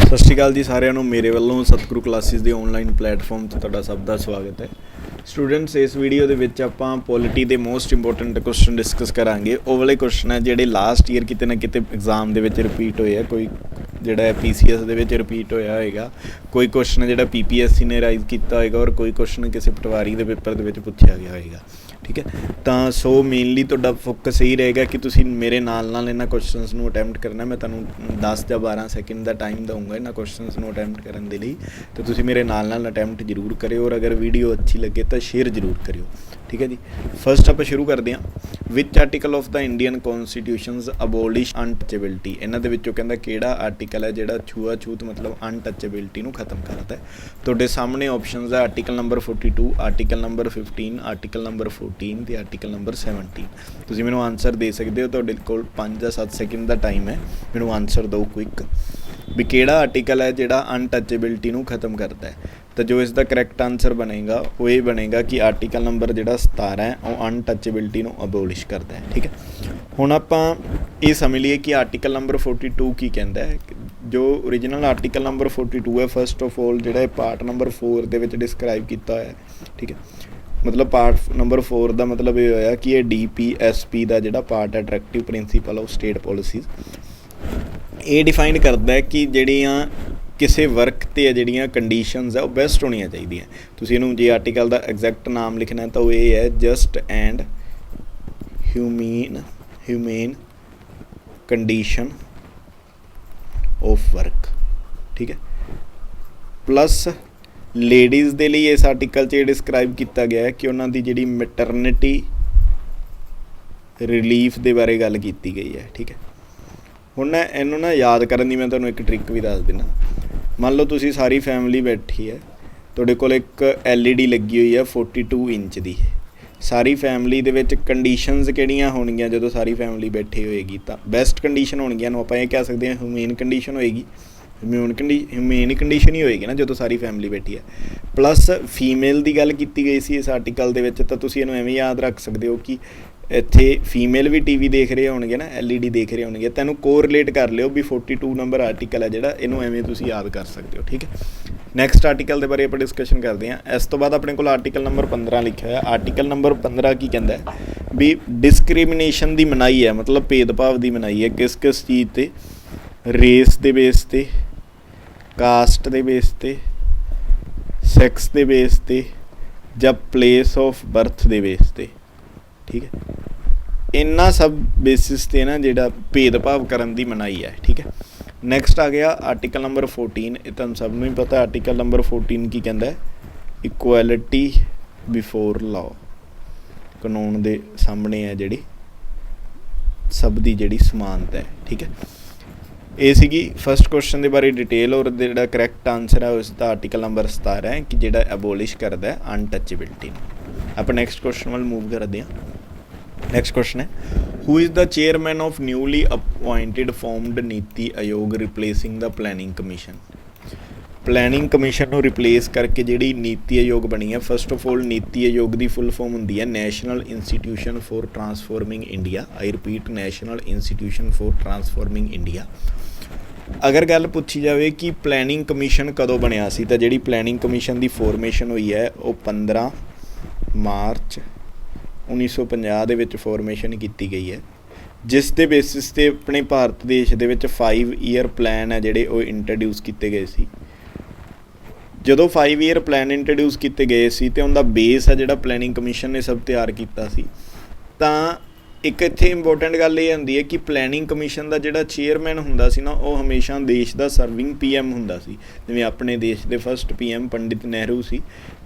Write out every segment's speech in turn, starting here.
ਸਤਿ ਸ਼੍ਰੀ ਅਕਾਲ ਜੀ ਸਾਰਿਆਂ ਨੂੰ ਮੇਰੇ ਵੱਲੋਂ ਸਤਿਗੁਰੂ ਕਲਾਸਿਸ ਦੇ ਆਨਲਾਈਨ ਪਲੇਟਫਾਰਮ 'ਤੇ ਤੁਹਾਡਾ ਸਭ ਦਾ ਸਵਾਗਤ ਹੈ। ਸਟੂਡੈਂਟਸ, ਇਸ ਵੀਡੀਓ ਦੇ ਵਿੱਚ ਆਪਾਂ ਪੋਲਿਟੀ ਦੇ ਮੋਸਟ ਇੰਪੋਰਟੈਂਟ ਕੁਐਸਚਨ ਡਿਸਕਸ ਕਰਾਂਗੇ। ਉਹ ਵਾਲੇ ਕੁਐਸਚਨ ਹੈ ਜਿਹੜੇ ਲਾਸਟ ਈਅਰ ਕਿਤੇ ਨਾ ਕਿਤੇ ਐਗਜ਼ਾਮ ਦੇ ਵਿੱਚ ਰਿਪੀਟ ਹੋਏ ਆ। ਕੋਈ ਜਿਹੜਾ ਹੈ PCS ਦੇ ਵਿੱਚ ਰਿਪੀਟ ਹੋਇਆ ਹੋਏਗਾ, ਕੋਈ ਕੁਐਸਚਨ ਜਿਹੜਾ PPSC ਨੇ ਰਾਈਜ਼ ਕੀਤਾ ਹੋਏਗਾ, ਔਰ ਕੋਈ ਕੁਐਸਚਨ ਕਿਸੇ ਪਟਵਾਰੀ ਦੇ ਪੇਪਰ ਦੇ ਵਿੱਚ ਪੁੱਛਿਆ ਗਿਆ ਹੋਏਗਾ। ਠੀਕ ਹੈ, ਤਾਂ ਸੋ ਮੇਨਲੀ ਤੁਹਾਡਾ ਫੋਕਸ ਇਹੀ ਰਹੇਗਾ ਕਿ ਤੁਸੀਂ ਮੇਰੇ ਨਾਲ ਇਹਨਾਂ ਕੁਐਸਚਨਸ ਨੂੰ ਅਟੈਂਪਟ ਕਰਨਾ। ਮੈਂ ਤੁਹਾਨੂੰ 10 ਜਾਂ 12 ਸੈਕਿੰਡ ਦਾ ਟਾਈਮ ਦਊਂਗਾ ਇਹਨਾਂ ਕੁਐਸਚਨਸ ਨੂੰ ਅਟੈਂਪਟ ਕਰਨ ਦੇ ਲਈ, ਅਤੇ ਤੁਸੀਂ ਮੇਰੇ ਨਾਲ ਅਟੈਂਪਟ ਜ਼ਰੂਰ ਕਰਿਓ, ਔਰ ਅਗਰ ਵੀਡੀਓ ਅੱਛੀ ਲੱਗੇ ਤਾਂ ਸ਼ੇਅਰ ਜ਼ਰੂਰ ਕਰਿਓ। ਠੀਕ ਹੈ ਜੀ, ਫਸਟ ਆਪਾਂ ਸ਼ੁਰੂ ਕਰਦੇ ਹਾਂ। ਵਿਚ article of the Indian constitutions abolish untouchability. ਇਹਨਾਂ ਦੇ ਵਿੱਚੋਂ ਕਹਿੰਦਾ ਕਿਹੜਾ ਆਰਟੀਕਲ ਹੈ ਜਿਹੜਾ ਛੂਆ-ਛੂਤ ਮਤਲਬ ਅਨਟਚੇਬਿਲਿਟੀ ਨੂੰ ਖਤਮ ਕਰਦਾ ਹੈ। ਤੁਹਾਡੇ ਸਾਹਮਣੇ ਆਪਸ਼ਨਸ ਹੈ article number 42, article number 15, article number 14 ਅਤੇ ਆਰਟੀਕਲ ਨੰਬਰ 17। ਤੁਸੀਂ ਮੈਨੂੰ ਆਨਸਰ ਦੇ ਸਕਦੇ ਹੋ। ਤੁਹਾਡੇ ਕੋਲ 5 ਜਾਂ 7 ਸੈਕਿੰਡ ਦਾ ਟਾਈਮ ਹੈ, ਮੈਨੂੰ ਆਨਸਰ ਦਿਓ ਕੁਇੱਕ ਵੀ ਕਿਹੜਾ ਆਰਟੀਕਲ ਹੈ ਜਿਹੜਾ ਅਨਟਚੇਬਿਲਿਟੀ ਨੂੰ ਖਤਮ ਕਰਦਾ ਹੈ। ਤਾਂ ਜੋ ਇਸ ਦਾ ਕਰੈਕਟ ਆਨਸਰ ਬਣੇਗਾ ਉਹ ਇਹ ਬਣੇਗਾ ਕਿ ਆਰਟੀਕਲ ਨੰਬਰ ਜਿਹੜਾ 17 ਹੈ ਉਹ ਅਨਟਚੇਬਿਲਿਟੀ ਨੂੰ ਅਬੋਲਿਸ਼ ਕਰਦਾ ਹੈ। ਠੀਕ ਹੈ, ਹੁਣ ਆਪਾਂ ਇਹ ਸਮਝ ਲਈਏ ਕਿ ਆਰਟੀਕਲ ਨੰਬਰ 42 ਕੀ ਕਹਿੰਦਾ ਹੈ। ਜੋ ਓਰੀਜਨਲ ਆਰਟੀਕਲ ਨੰਬਰ 42 ਹੈ, ਫਸਟ ਆਫ ਆਲ ਜਿਹੜਾ ਇਹ ਪਾਰਟ ਨੰਬਰ 4 ਦੇ ਵਿੱਚ ਡਿਸਕਰਾਈਬ ਕੀਤਾ ਹੋਇਆ। ਠੀਕ ਹੈ, ਮਤਲਬ ਪਾਰਟ ਨੰਬਰ 4 ਦਾ ਮਤਲਬ ਇਹ ਹੋਇਆ ਕਿ ਇਹ DPSP ਦਾ ਜਿਹੜਾ ਪਾਰਟ ਹੈ, directive principal of state policies, ਇਹ ਡਿਫਾਈਨ ਕਰਦਾ ਹੈ ਕਿ ਜਿਹੜੀਆਂ ਕਿਸੇ ਵਰਕ 'ਤੇ ਜਿਹੜੀਆਂ ਕੰਡੀਸ਼ਨਸ ਹੈ ਉਹ ਬੈਸਟ ਹੋਣੀਆਂ ਚਾਹੀਦੀਆਂ। ਤੁਸੀਂ ਇਹਨੂੰ ਜੇ ਆਰਟੀਕਲ ਦਾ ਐਗਜ਼ੈਕਟ ਨਾਮ ਲਿਖਣਾ ਤਾਂ ਉਹ ਇਹ ਹੈ just and humane condition of work. ਠੀਕ ਹੈ, ਪਲੱਸ ਲੇਡੀਜ਼ ਦੇ ਲਈ ਇਸ ਆਰਟੀਕਲ 'ਚ ਇਹ ਡਿਸਕਰਾਈਬ ਕੀਤਾ ਗਿਆ ਹੈ ਕਿ ਉਹਨਾਂ ਦੀ ਜਿਹੜੀ ਮੈਟਰਨਿਟੀ ਰਿਲੀਫ ਦੇ ਬਾਰੇ ਗੱਲ ਕੀਤੀ ਗਈ ਹੈ। ਠੀਕ ਹੈ, ਹੁਣ ਇਹਨੂੰ ਯਾਦ ਕਰਨ ਦੀ ਮੈਂ ਤੁਹਾਨੂੰ ਇੱਕ ਟ੍ਰਿਕ ਵੀ ਦੱਸ ਦਿੰਦਾ। ਮੰਨ ਲਓ ਤੁਸੀਂ ਸਾਰੀ ਫੈਮਿਲੀ ਬੈਠੀ ਹੈ, ਤੁਹਾਡੇ ਕੋਲ ਇੱਕ LED ਲੱਗੀ ਹੋਈ ਹੈ 42 ਇੰਚ ਦੀ। ਸਾਰੀ ਫੈਮਿਲੀ ਦੇ ਵਿੱਚ ਕੰਡੀਸ਼ਨਸ ਕਿਹੜੀਆਂ ਹੋਣਗੀਆਂ ਜਦੋਂ ਸਾਰੀ ਫੈਮਿਲੀ ਬੈਠੀ ਹੋਏਗੀ? ਤਾਂ ਬੈਸਟ ਕੰਡੀਸ਼ਨ ਹੋਣਗੀਆਂ ਨੂੰ ਆਪਾਂ ਇਹ ਕਹਿ ਸਕਦੇ ਹਾਂ ਹਿਊਮੇਨ ਕੰਡੀਸ਼ਨ ਹੋਏਗੀ। ਹਿਊਮੇਨ ਕੰਡੀਸ਼ਨ ਹੀ ਹੋਏਗੀ ਨਾ ਜਦੋਂ ਸਾਰੀ ਫੈਮਿਲੀ ਬੈਠੀ ਹੈ। ਪਲੱਸ ਫੀਮੇਲ ਦੀ ਗੱਲ ਕੀਤੀ ਗਈ ਸੀ ਇਸ ਆਰਟੀਕਲ ਦੇ ਵਿੱਚ, ਤਾਂ ਤੁਸੀਂ ਇਹਨੂੰ ਐਵੇਂ ਯਾਦ ਰੱਖ ਸਕਦੇ ਹੋ ਕਿ ਇੱਥੇ ਫੀਮੇਲ ਵੀ TV ਦੇਖ ਰਹੇ ਹੋਣਗੇ ਨਾ, LED ਦੇਖ ਰਹੇ ਹੋਣਗੇ। ਤੈਨੂੰ ਕੋਰਿਲੇਟ ਕਰ ਲਿਓ ਵੀ 42 ਨੰਬਰ ਆਰਟੀਕਲ ਹੈ ਜਿਹੜਾ, ਇਹਨੂੰ ਐਵੇਂ ਤੁਸੀਂ ਯਾਦ ਕਰ ਸਕਦੇ ਹੋ। ਠੀਕ ਹੈ, ਨੈਕਸਟ ਆਰਟੀਕਲ ਦੇ ਬਾਰੇ ਆਪਾਂ ਡਿਸਕਸ਼ਨ ਕਰਦੇ ਹਾਂ। ਇਸ ਤੋਂ ਬਾਅਦ ਆਪਣੇ ਕੋਲ ਆਰਟੀਕਲ ਨੰਬਰ 15 ਲਿਖਿਆ ਹੋਇਆ। ਆਰਟੀਕਲ ਨੰਬਰ 15 ਕੀ ਕਹਿੰਦਾ ਹੈ ਵੀ ਡਿਸਕ੍ਰਿਮੀਨੇਸ਼ਨ ਦੀ ਮਨਾਹੀ ਹੈ, ਮਤਲਬ ਭੇਦਭਾਵ ਦੀ ਮਨਾਹੀ ਹੈ। ਕਿਸ ਚੀਜ਼ 'ਤੇ? ਰੇਸ ਦੇ ਬੇਸ 'ਤੇ, ਕਾਸਟ ਦੇ ਬੇਸ 'ਤੇ, ਸੈਕਸ ਦੇ ਬੇਸ 'ਤੇ, ਜਾਂ ਪਲੇਸ ਆਫ ਬਰਥ ਦੇ ਬੇਸ 'ਤੇ। ਠੀਕ ਹੈ, ਇਹਨਾਂ ਸਭ ਬੇਸਿਸ 'ਤੇ ਨਾ ਜਿਹੜਾ ਭੇਦਭਾਵ ਕਰਨ ਦੀ ਮਨਾਹੀ ਹੈ। ਠੀਕ ਹੈ, ਨੈਕਸਟ ਆ ਗਿਆ ਆਰਟੀਕਲ ਨੰਬਰ 14। ਇਹ ਤੁਹਾਨੂੰ ਸਭ ਨੂੰ ਹੀ ਪਤਾ ਆਰਟੀਕਲ ਨੰਬਰ 14 ਕੀ ਕਹਿੰਦਾ ਹੈ? ਇਕੁਐਲਿਟੀ ਬਿਫੋਰ ਲਾਅ, ਕਾਨੂੰਨ ਦੇ ਸਾਹਮਣੇ ਹੈ ਜਿਹੜੀ ਸਭ ਦੀ ਜਿਹੜੀ ਸਮਾਨਤਾ ਹੈ। ਠੀਕ ਹੈ, ਇਹ ਸੀਗੀ ਫਸਟ ਕੁਐਸਚਨ ਦੇ ਬਾਰੇ ਡਿਟੇਲ, ਔਰ ਜਿਹੜਾ ਕਰੈਕਟ ਆਨਸਰ ਹੈ ਉਸ ਦਾ ਆਰਟੀਕਲ ਨੰਬਰ 17 ਹੈ ਕਿ ਜਿਹੜਾ ਐਬੋਲਿਸ਼ ਕਰਦਾ ਹੈ ਅਨਟਚੇਬਿਲਿਟੀ ਨੂੰ। ਆਪਾਂ ਨੈਕਸਟ ਕੁਐਸਚਨ ਵੱਲ ਮੂਵ ਕਰਦੇ ਹਾਂ। ਨੈਕਸਟ ਕੁਐਸਚਨ ਹੈ who is the chairman of newly appointed formed NITI Aayog replacing the planning commission. Planning commission ਨੂੰ ਰਿਪਲੇਸ ਕਰਕੇ ਜਿਹੜੀ ਨੀਤੀ ਆਯੋਗ ਬਣੀ ਹੈ, ਫਸਟ ਆਫ ਆਲ ਨੀਤੀ ਆਯੋਗ ਦੀ ਫੁੱਲ ਫਾਰਮ ਹੁੰਦੀ ਹੈ national institution for transforming India. I repeat, national institution for transforming India. ਅਗਰ ਗੱਲ ਪੁੱਛੀ ਜਾਵੇ ਕਿ ਪਲੈਨਿੰਗ ਕਮਿਸ਼ਨ ਕਦੋਂ ਬਣਿਆ ਸੀ, ਤਾਂ ਜਿਹੜੀ ਪਲੈਨਿੰਗ ਕਮਿਸ਼ਨ ਦੀ ਫੋਰਮੇਸ਼ਨ ਹੋਈ ਹੈ ਉਹ 15 ਮਾਰਚ 1950 ਦੇ ਵਿੱਚ ਫੋਰਮੇਸ਼ਨ ਕੀਤੀ ਗਈ ਹੈ, ਜਿਸ ਦੇ ਬੇਸਿਸ 'ਤੇ ਆਪਣੇ ਭਾਰਤ ਦੇਸ਼ ਦੇ ਵਿੱਚ 5 ਈਅਰ ਪਲਾਨ ਹੈ ਜਿਹੜੇ ਉਹ ਇੰਟਰੋਡਿਊਸ ਕੀਤੇ ਗਏ ਸੀ। ਜਦੋਂ 5 ਈਅਰ ਪਲਾਨ ਇੰਟਰੋਡਿਊਸ ਕੀਤੇ ਗਏ ਸੀ ਅਤੇ ਉਹਦਾ ਬੇਸ ਹੈ ਜਿਹੜਾ ਪਲੈਨਿੰਗ ਕਮਿਸ਼ਨ ਨੇ ਸਭ ਤਿਆਰ ਕੀਤਾ ਸੀ। ਤਾਂ ਇੱਕ ਇੱਥੇ ਇੰਪੋਰਟੈਂਟ ਗੱਲ ਇਹ ਹੁੰਦੀ ਹੈ ਕਿ ਪਲੈਨਿੰਗ ਕਮਿਸ਼ਨ ਦਾ ਜਿਹੜਾ ਚੇਅਰਮੈਨ ਹੁੰਦਾ ਸੀ ਨਾ, ਉਹ ਹਮੇਸ਼ਾ ਦੇਸ਼ ਦਾ ਸਰਵਿੰਗ PM ਹੁੰਦਾ ਸੀ। ਜਿਵੇਂ ਆਪਣੇ ਦੇਸ਼ ਦੇ ਫਸਟ PM ਪੰਡਿਤ ਨਹਿਰੂ ਸੀ,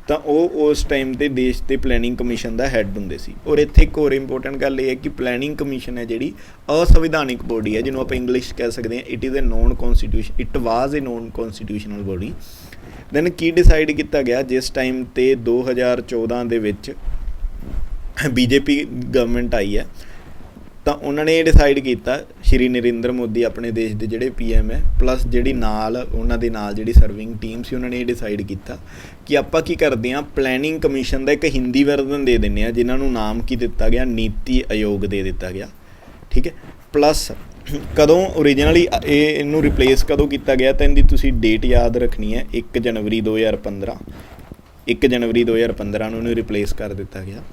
ਤਾਂ ਉਹ ਉਸ ਟਾਈਮ 'ਤੇ ਦੇਸ਼ ਦੇ ਪਲੈਨਿੰਗ ਕਮਿਸ਼ਨ ਦਾ ਹੈੱਡ ਹੁੰਦੇ ਸੀ। ਔਰ ਇੱਥੇ ਇੱਕ ਹੋਰ ਇੰਪੋਰਟੈਂਟ ਗੱਲ ਇਹ ਹੈ ਕਿ ਪਲੈਨਿੰਗ ਕਮਿਸ਼ਨ ਹੈ ਜਿਹੜੀ ਅਸੰਵਿਧਾਨਿਕ ਬੋਡੀ ਹੈ, ਜਿਹਨੂੰ ਆਪਾਂ ਇੰਗਲਿਸ਼ ਕਹਿ ਸਕਦੇ ਹਾਂ it was a non constitutional body. Then ਕੀ ਡਿਸਾਈਡ ਕੀਤਾ ਗਿਆ ਜਿਸ ਟਾਈਮ 'ਤੇ 2014 ਦੇ ਵਿੱਚ BJP ਗਵਰਨਮੈਂਟ ਆਈ ਹੈ, ਤਾਂ ਉਹਨਾਂ ਨੇ ਇਹ ਡਿਸਾਈਡ ਕੀਤਾ, ਸ਼੍ਰੀ ਨਰਿੰਦਰ ਮੋਦੀ ਆਪਣੇ ਦੇਸ਼ ਦੇ ਜਿਹੜੇ PM ਹੈ, ਪਲੱਸ ਜਿਹੜੀ ਨਾਲ ਉਹਨਾਂ ਦੇ ਨਾਲ ਜਿਹੜੀ ਸਰਵਿੰਗ ਟੀਮ ਸੀ, ਉਹਨਾਂ ਨੇ ਇਹ ਡਿਸਾਈਡ ਕੀਤਾ ਕਿ ਆਪਾਂ ਕੀ ਕਰਦੇ ਹਾਂ, ਪਲੈਨਿੰਗ ਕਮਿਸ਼ਨ ਦਾ ਇੱਕ ਹਿੰਦੀ ਵਰਜ਼ਨ ਦੇ ਦਿੰਦੇ ਹਾਂ, ਜਿਨ੍ਹਾਂ ਨੂੰ ਨਾਮ ਕੀ ਦਿੱਤਾ ਗਿਆ, ਨੀਤੀ ਆਯੋਗ ਦੇ ਦਿੱਤਾ ਗਿਆ। ਠੀਕ ਹੈ, ਪਲੱਸ ਕਦੋਂ ਓਰੀਜਨਲੀ ਇਹਨੂੰ ਰਿਪਲੇਸ ਕਦੋਂ ਕੀਤਾ ਗਿਆ ਤਾਂ ਇਹਦੀ ਤੁਸੀਂ ਡੇਟ ਯਾਦ ਰੱਖਣੀ ਹੈ 1 ਜਨਵਰੀ 2015 1 ਜਨਵਰੀ 2015 ਨੂੰ ਇਹਨੂੰ ਰਿਪਲੇਸ ਕਰ ਦਿੱਤਾ ਗਿਆ।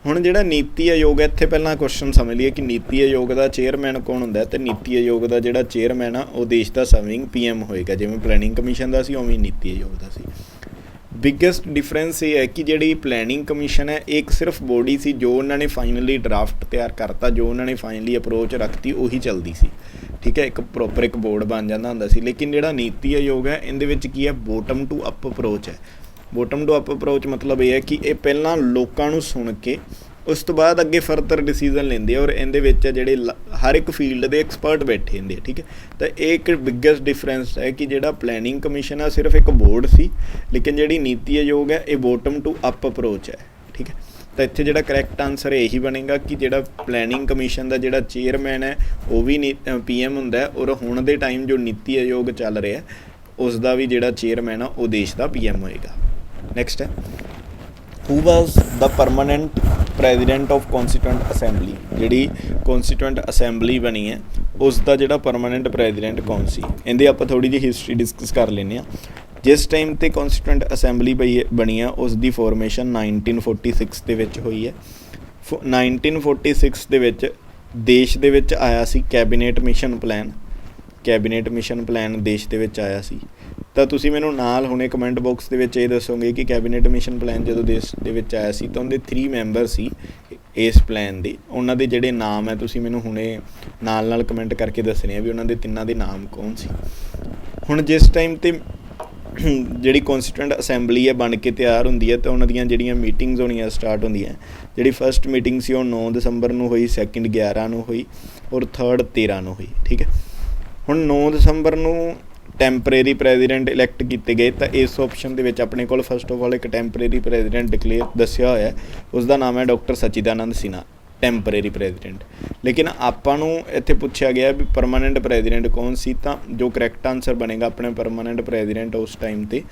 ਹੁਣ ਜਿਹੜਾ ਨੀਤੀ ਆਯੋਗ ਹੈ, ਇੱਥੇ ਪਹਿਲਾਂ ਕੁਐਸਚਨ ਸਮਝ ਲਈਏ ਕਿ ਨੀਤੀ ਆਯੋਗ ਦਾ ਚੇਅਰਮੈਨ ਕੌਣ ਹੁੰਦਾ, ਅਤੇ ਨੀਤੀ ਆਯੋਗ ਦਾ ਜਿਹੜਾ ਚੇਅਰਮੈਨ ਆ ਉਹ ਦੇਸ਼ ਦਾ ਸਰਵਿੰਗ PM ਹੋਏਗਾ, ਜਿਵੇਂ ਪਲੈਨਿੰਗ ਕਮਿਸ਼ਨ ਦਾ ਸੀ ਉਵੇਂ ਨੀਤੀ ਆਯੋਗ ਦਾ ਸੀ। ਬਿਗੈਸਟ ਡਿਫਰੈਂਸ ਇਹ ਹੈ ਕਿ ਜਿਹੜੀ ਪਲੈਨਿੰਗ ਕਮਿਸ਼ਨ ਹੈ ਇੱਕ ਸਿਰਫ ਬੋਡੀ ਸੀ ਜੋ ਉਹਨਾਂ ਨੇ ਫਾਈਨਲੀ ਡਰਾਫਟ ਤਿਆਰ ਕਰਤਾ, ਜੋ ਉਹਨਾਂ ਨੇ ਫਾਈਨਲੀ ਅਪਰੋਚ ਰੱਖਤੀ ਉਹੀ ਚੱਲਦੀ ਸੀ, ਠੀਕ ਹੈ, ਇੱਕ ਪ੍ਰੋਪਰ ਇੱਕ ਬੋਰਡ ਬਣ ਜਾਂਦਾ ਹੁੰਦਾ ਸੀ। ਲੇਕਿਨ ਜਿਹੜਾ ਨੀਤੀ ਆਯੋਗ ਹੈ ਇਹਦੇ ਵਿੱਚ ਕੀ ਹੈ, ਬੋਟਮ ਟੂ ਅਪ ਅਪਰੋਚ ਹੈ। ਬੋਟਮ ਟੂ ਅਪ ਅਪਰੋਚ ਮਤਲਬ ਇਹ ਹੈ ਕਿ ਇਹ ਪਹਿਲਾਂ ਲੋਕਾਂ ਨੂੰ ਸੁਣ ਕੇ ਉਸ ਤੋਂ ਬਾਅਦ ਅੱਗੇ ਫਰਦਰ ਡਿਸੀਜ਼ਨ ਲੈਂਦੇ ਆ, ਔਰ ਇਹਦੇ ਵਿੱਚ ਜਿਹੜੇ ਹਰ ਇੱਕ ਫੀਲਡ ਦੇ ਐਕਸਪਰਟ ਬੈਠੇ ਹੁੰਦੇ ਆ, ਠੀਕ ਹੈ। ਤਾਂ ਇਹ ਇੱਕ ਬਿਗੈਸਟ ਡਿਫਰੈਂਸ ਹੈ ਕਿ ਜਿਹੜਾ ਪਲੈਨਿੰਗ ਕਮਿਸ਼ਨ ਆ ਸਿਰਫ ਇੱਕ ਬੋਰਡ ਸੀ, ਲੇਕਿਨ ਜਿਹੜੀ ਨੀਤੀ ਆਯੋਗ ਹੈ ਇਹ ਬੋਟਮ ਟੂ ਅਪ ਅਪਰੋਚ ਹੈ, ਠੀਕ ਹੈ। ਤਾਂ ਇੱਥੇ ਜਿਹੜਾ ਕਰੈਕਟ ਆਨਸਰ ਇਹੀ ਬਣੇਗਾ ਕਿ ਜਿਹੜਾ ਪਲੈਨਿੰਗ ਕਮਿਸ਼ਨ ਦਾ ਜਿਹੜਾ ਚੇਅਰਮੈਨ ਹੈ ਉਹ ਵੀ PM ਹੁੰਦਾ, ਔਰ ਹੁਣ ਦੇ ਟਾਈਮ ਜੋ ਨੀਤੀ ਆਯੋਗ ਚੱਲ ਰਿਹਾ ਉਸ ਦਾ ਵੀ ਜਿਹੜਾ ਚੇਅਰਮੈਨ ਆ ਉਹ ਦੇਸ਼ ਦਾ PM ਹੋਏਗਾ। ਨੈਕਸਟ ਹੈ, ਹੂ was the permanent president of ਕੌਂਸਟੀਟਿਊਐਂਟ assembly. ਜਿਹੜੀ ਕੌਂਸਟੀਟਿਊਐਂਟ ਅਸੈਂਬਲੀ ਬਣੀ ਹੈ ਉਸ ਦਾ ਜਿਹੜਾ ਪਰਮਾਨੈਂਟ ਪ੍ਰੈਜ਼ੀਡੈਂਟ ਕੌਣ ਸੀ, ਇਹਦੀ ਆਪਾਂ ਥੋੜ੍ਹੀ ਜਿਹੀ ਹਿਸਟਰੀ ਡਿਸਕਸ ਕਰ ਲੈਂਦੇ ਹਾਂ। ਜਿਸ ਟਾਈਮ 'ਤੇ ਕੌਂਸਟੀਟਿਊਐਂਟ ਅਸੈਂਬਲੀ ਬਣੀ ਆ ਉਸ ਦੀ ਫੋਰਮੇਸ਼ਨ 1946 ਦੇ ਵਿੱਚ ਹੋਈ ਹੈ। 1946 ਦੇ ਵਿੱਚ ਦੇਸ਼ ਦੇ ਵਿੱਚ ਆਇਆ ਸੀ cabinet mission plan. Cabinet mission plan ਦੇਸ਼ ਦੇ ਵਿੱਚ ਆਇਆ ਸੀ। ਤਾਂ ਤੁਸੀਂ ਮੈਨੂੰ ਨਾਲ ਹੁਣੇ ਕਮੈਂਟ ਬਾਕਸ ਦੇ ਵਿੱਚ ਇਹ ਦੱਸੋਗੇ ਕਿ ਕੈਬਨਿਟ ਮਿਸ਼ਨ ਪਲਾਨ ਜਦੋਂ ਦੇਸ਼ ਦੇ ਵਿੱਚ ਆਇਆ ਸੀ ਤਾਂ ਉਹਦੇ 3 ਮੈਂਬਰ ਸੀ ਇਸ ਪਲਾਨ ਦੇ। ਉਹਨਾਂ ਦੇ ਜਿਹੜੇ ਨਾਮ ਹੈ ਤੁਸੀਂ ਮੈਨੂੰ ਹੁਣੇ ਨਾਲ ਕਮੈਂਟ ਕਰਕੇ ਦੱਸਣੇ ਆ ਵੀ ਉਹਨਾਂ ਦੇ ਤਿੰਨਾਂ ਦੇ ਨਾਮ ਕੌਣ ਸੀ। ਹੁਣ ਜਿਸ ਟਾਈਮ 'ਤੇ ਜਿਹੜੀ ਕੌਂਸਟੀਟਿਊਐਂਟ ਅਸੈਂਬਲੀ ਹੈ ਬਣ ਕੇ ਤਿਆਰ ਹੁੰਦੀ ਹੈ ਤਾਂ ਉਹਨਾਂ ਦੀਆਂ ਜਿਹੜੀਆਂ ਮੀਟਿੰਗਸ ਹੋਣੀਆਂ ਸਟਾਰਟ ਹੁੰਦੀਆਂ। ਜਿਹੜੀ ਫਸਟ ਮੀਟਿੰਗ ਸੀ ਉਹ 9 ਦਸੰਬਰ ਨੂੰ ਹੋਈ, ਸੈਕਿੰਡ 11 ਨੂੰ ਹੋਈ, ਔਰ ਥਰਡ 13 ਨੂੰ ਹੋਈ, ਠੀਕ ਹੈ। ਹੁਣ 9 ਦਸੰਬਰ ਨੂੰ ਟੈਂਪਰੇਰੀ ਪ੍ਰੈਜ਼ੀਡੈਂਟ ਇਲੈਕਟ ਕੀਤੇ ਗਏ। ਤਾਂ ਇਸ ਆਪਸ਼ਨ ਦੇ ਵਿੱਚ ਆਪਣੇ ਕੋਲ ਫਸਟ ਆਫ ਆਲ ਇੱਕ ਟੈਂਪਰੇਰੀ ਪ੍ਰੈਜ਼ੀਡੈਂਟ ਡਿਕਲੇਅਰ ਦੱਸਿਆ ਹੋਇਆ, ਉਸ ਦਾ ਨਾਮ ਹੈ doctor Sachidanand Sinha, temporary president. ਲੇਕਿਨ ਆਪਾਂ ਨੂੰ ਇੱਥੇ ਪੁੱਛਿਆ ਗਿਆ ਵੀ ਪਰਮਾਨੈਂਟ ਪ੍ਰੈਜ਼ੀਡੈਂਟ ਕੌਣ ਸੀ, ਤਾਂ ਜੋ ਕਰੈਕਟ ਆਨਸਰ ਬਣੇਗਾ ਆਪਣੇ ਪਰਮਾਨੈਂਟ ਪ੍ਰੈਜ਼ੀਡੈਂਟ ਉਸ ਟਾਈਮ 'ਤੇ